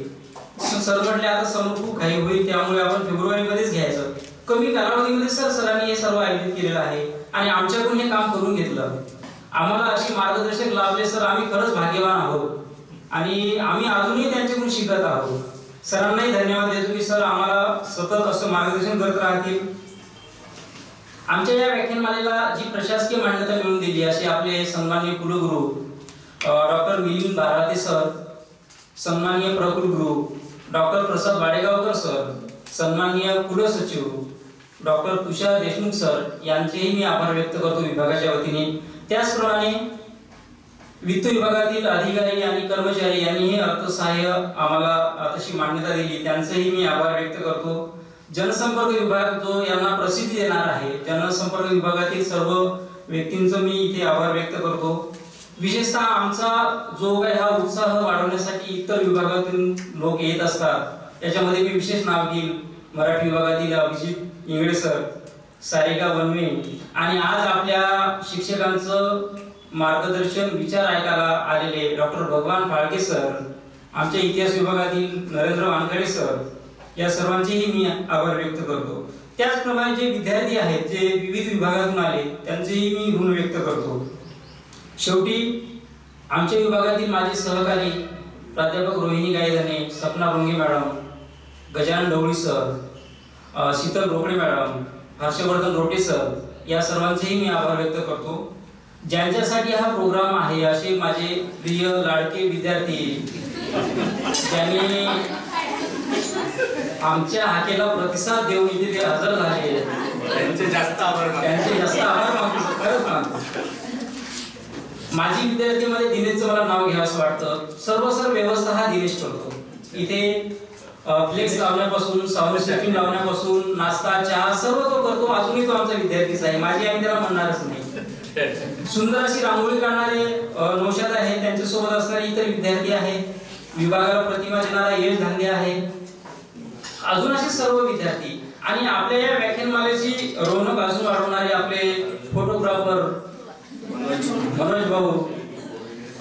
सर म्हटले आता समोर खूप घाई होईल, त्यामुळे आपण फेब्रुवारीमध्येच घ्यायचं. कमी कालावधीमध्ये सरांनी हे सर्व आयोजित केलेलं आहे आणि आमच्याकडून हे काम करून घेतलं. आम्हाला अशी मार्गदर्शक लाभले सर, आम्ही खरंच भाग्यवान आहोत आणि आम्ही अजूनही त्यांच्याकडून शिकत आहोत. सरांनाही धन्यवाद देतो की सर आम्हाला सतत असं मार्गदर्शन करत राहतील. आमच्या या व्याख्यानमालेला जी प्रशासकीय मान्यता मिळवून दिली असे आपले सन्माननीय कुलगुरू डॉक्टर मिलिंद बाराते सर, सन्माननीय प्रकुलगुरू डॉक्टर प्रसाद वाडेगावकर सर, सन्माननीय कुलसचिव डॉक्टर तुषार देशमुख सर यांचेही मी आभार व्यक्त करतो विभागाच्या वतीने. त्याचप्रमाणे वित्त विभागातील अधिकारी आणि कर्मचारी यांनीही अर्थसहाय्य आम्हाला तशी मान्यता दिली, त्यांचेही मी आभार व्यक्त करतो. जनसंपर्क विभाग जो यांना प्रसिद्धी देणार आहे, जनसंपर्क विभागातील सर्व व्यक्तींचं मी इथे आभार व्यक्त करतो. विशेषतः आमचा जो काही हा उत्साह वाढवण्यासाठी इतर विभागातून लोक येत असतात, त्याच्यामध्ये मी विशेष नाव घेईल मराठी विभागातील अभिजित इंगळे सर, सारिका वनवे आणि आज आपल्या शिक्षकांचं मार्गदर्शन विचार ऐकायला आलेले डॉक्टर भगवान फाळके सर, आमच्या इतिहास विभागातील नरेंद्र वानखडे सर, या सर्वांचेही मी आभार व्यक्त करतो. त्याचप्रमाणे जे विद्यार्थी आहेत जे विविध विभागातून आले त्यांचेही मी ऋण व्यक्त करतो. शेवटी आमच्या विभागातील माझे सहकारी प्राध्यापक Rohini Gaidhane, Sapna Ronge madam, Gajanan Dhavli sir, Sheetal Rokade madam, Harshvardhan Rote sir, या सर्वांचेही मी आभार व्यक्त करतो. ज्यांच्यासाठी हा प्रोग्राम आहे असे माझे प्रिय लाडके विद्यार्थी ज्यांनी आमच्या हाकेला प्रतिसाद देऊन इथे ते हजर झाले, त्यांचे जास्त आभार मानतो. खरंच मानतो. माझी विद्यार्थीमध्ये दिनेशचं मला नाव घ्यावं वाटतं. सर्व व्यवस्था हा दिनेश करतो. इथे फ्लेक्स लावण्यापासून, साऊंड सिस्टीम लावण्यापासून, नाश्ता चहा सर्व तो करतो. अजूनही तो आमचा विद्यार्थीच आहे, माझी आम्ही त्याला म्हणणारच नाही. सुंदर अशी रांगोळी काढणारे नौशाद आहे, त्यांच्यासोबत असणारे इतर विद्यार्थी आहेत, विभागाला प्रतिमा देणारा यश धांदे आहे, अजून असे सर्व विद्यार्थी आणि आपल्या या व्याख्यानमालेची रौनक अजून वाढवणारे आपले फोटोग्राफर मनोज भाऊ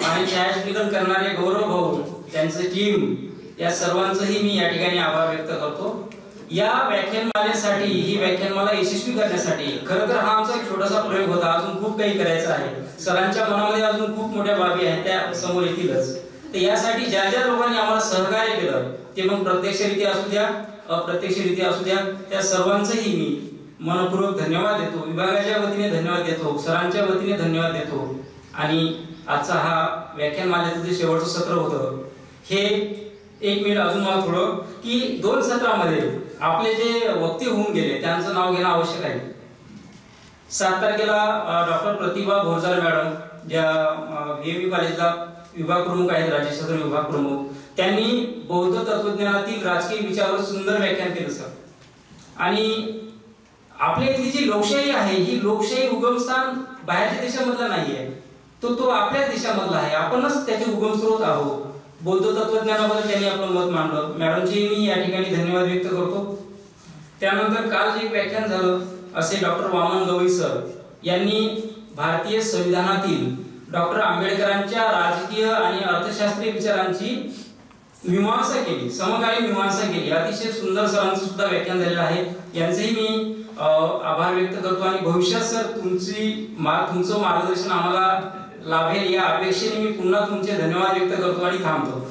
आणि छायाचित्रण करणारे गौरव भाऊ, त्यांचं टीम, या सर्वांचंही मी या ठिकाणी आभार व्यक्त करतो. या व्याख्यानमालेसाठी, ही व्याख्यानमाला यशस्वी करण्यासाठी खरं तर हा आमचा एक छोटासा प्रयोग होता. अजून खूप काही करायचं आहे. सरांच्या मनामध्ये अजून खूप मोठ्या बाबी आहेत, त्या समोर येतीलच. तर यासाठी ज्या ज्या लोकांनी आम्हाला सहकार्य केलं, ते मग प्रत्यक्षरित्या असू द्या अप्रत्यक्षरित्या असू द्या, त्या सर्वांचंही मी मनपूर्वक धन्यवाद देतो. विभागाच्या वतीने धन्यवाद देतो, सरांच्या वतीने धन्यवाद देतो. आणि आजचा हा व्याख्यानमालेचं जे शेवटचं सत्र होतं, हे एक मिनिट अजून मला थोडं की 2 सत्रामध्ये आपले जे वक्ते होऊन गेले त्यांचं नाव घेणं आवश्यक आहे. 7 तारखेला डॉक्टर प्रतिभा भोरजाल मॅडम, ज्या VME कॉलेजला विभाग प्रमुख आहेत, राज्यशास्त्र विभाग प्रमुख, त्यांनी बौद्ध तत्वज्ञानातील राजकीय विचारावर सुंदर व्याख्यान केलं सर. आणि आपल्या इथली जी लोकशाही आहे, ही लोकशाही उगमस्थान बाहेरच्या देशामधला नाहीये, तो आपल्या देशामधला आहे. आपणच त्याचे उगमस्रोत आहोत. बौद्ध तत्वज्ञानाबद्दल त्यांनी आपलं मत मांडलं. मॅडमची मी या ठिकाणी धन्यवाद व्यक्त करतो. त्यानंतर काल जे व्याख्यान झालं असे डॉक्टर वामन गवई सर यांनी भारतीय संविधानातील डॉक्टर आंबेडकरांच्या राजकीय आणि अर्थशास्त्रीय विचारांची मीमांसा केली, समकालीन मीमांसा केली. अतिशय सुंदर सरांचं सुद्धा व्याख्यान झालेलं आहे. यांचेही मी आभार व्यक्त करतो आणि भविष्यात सर तुमचं मार्गदर्शन आम्हाला लाभेल या अपेक्षेने मी पुन्हा तुमचे धन्यवाद व्यक्त करतो आणि थांबतो.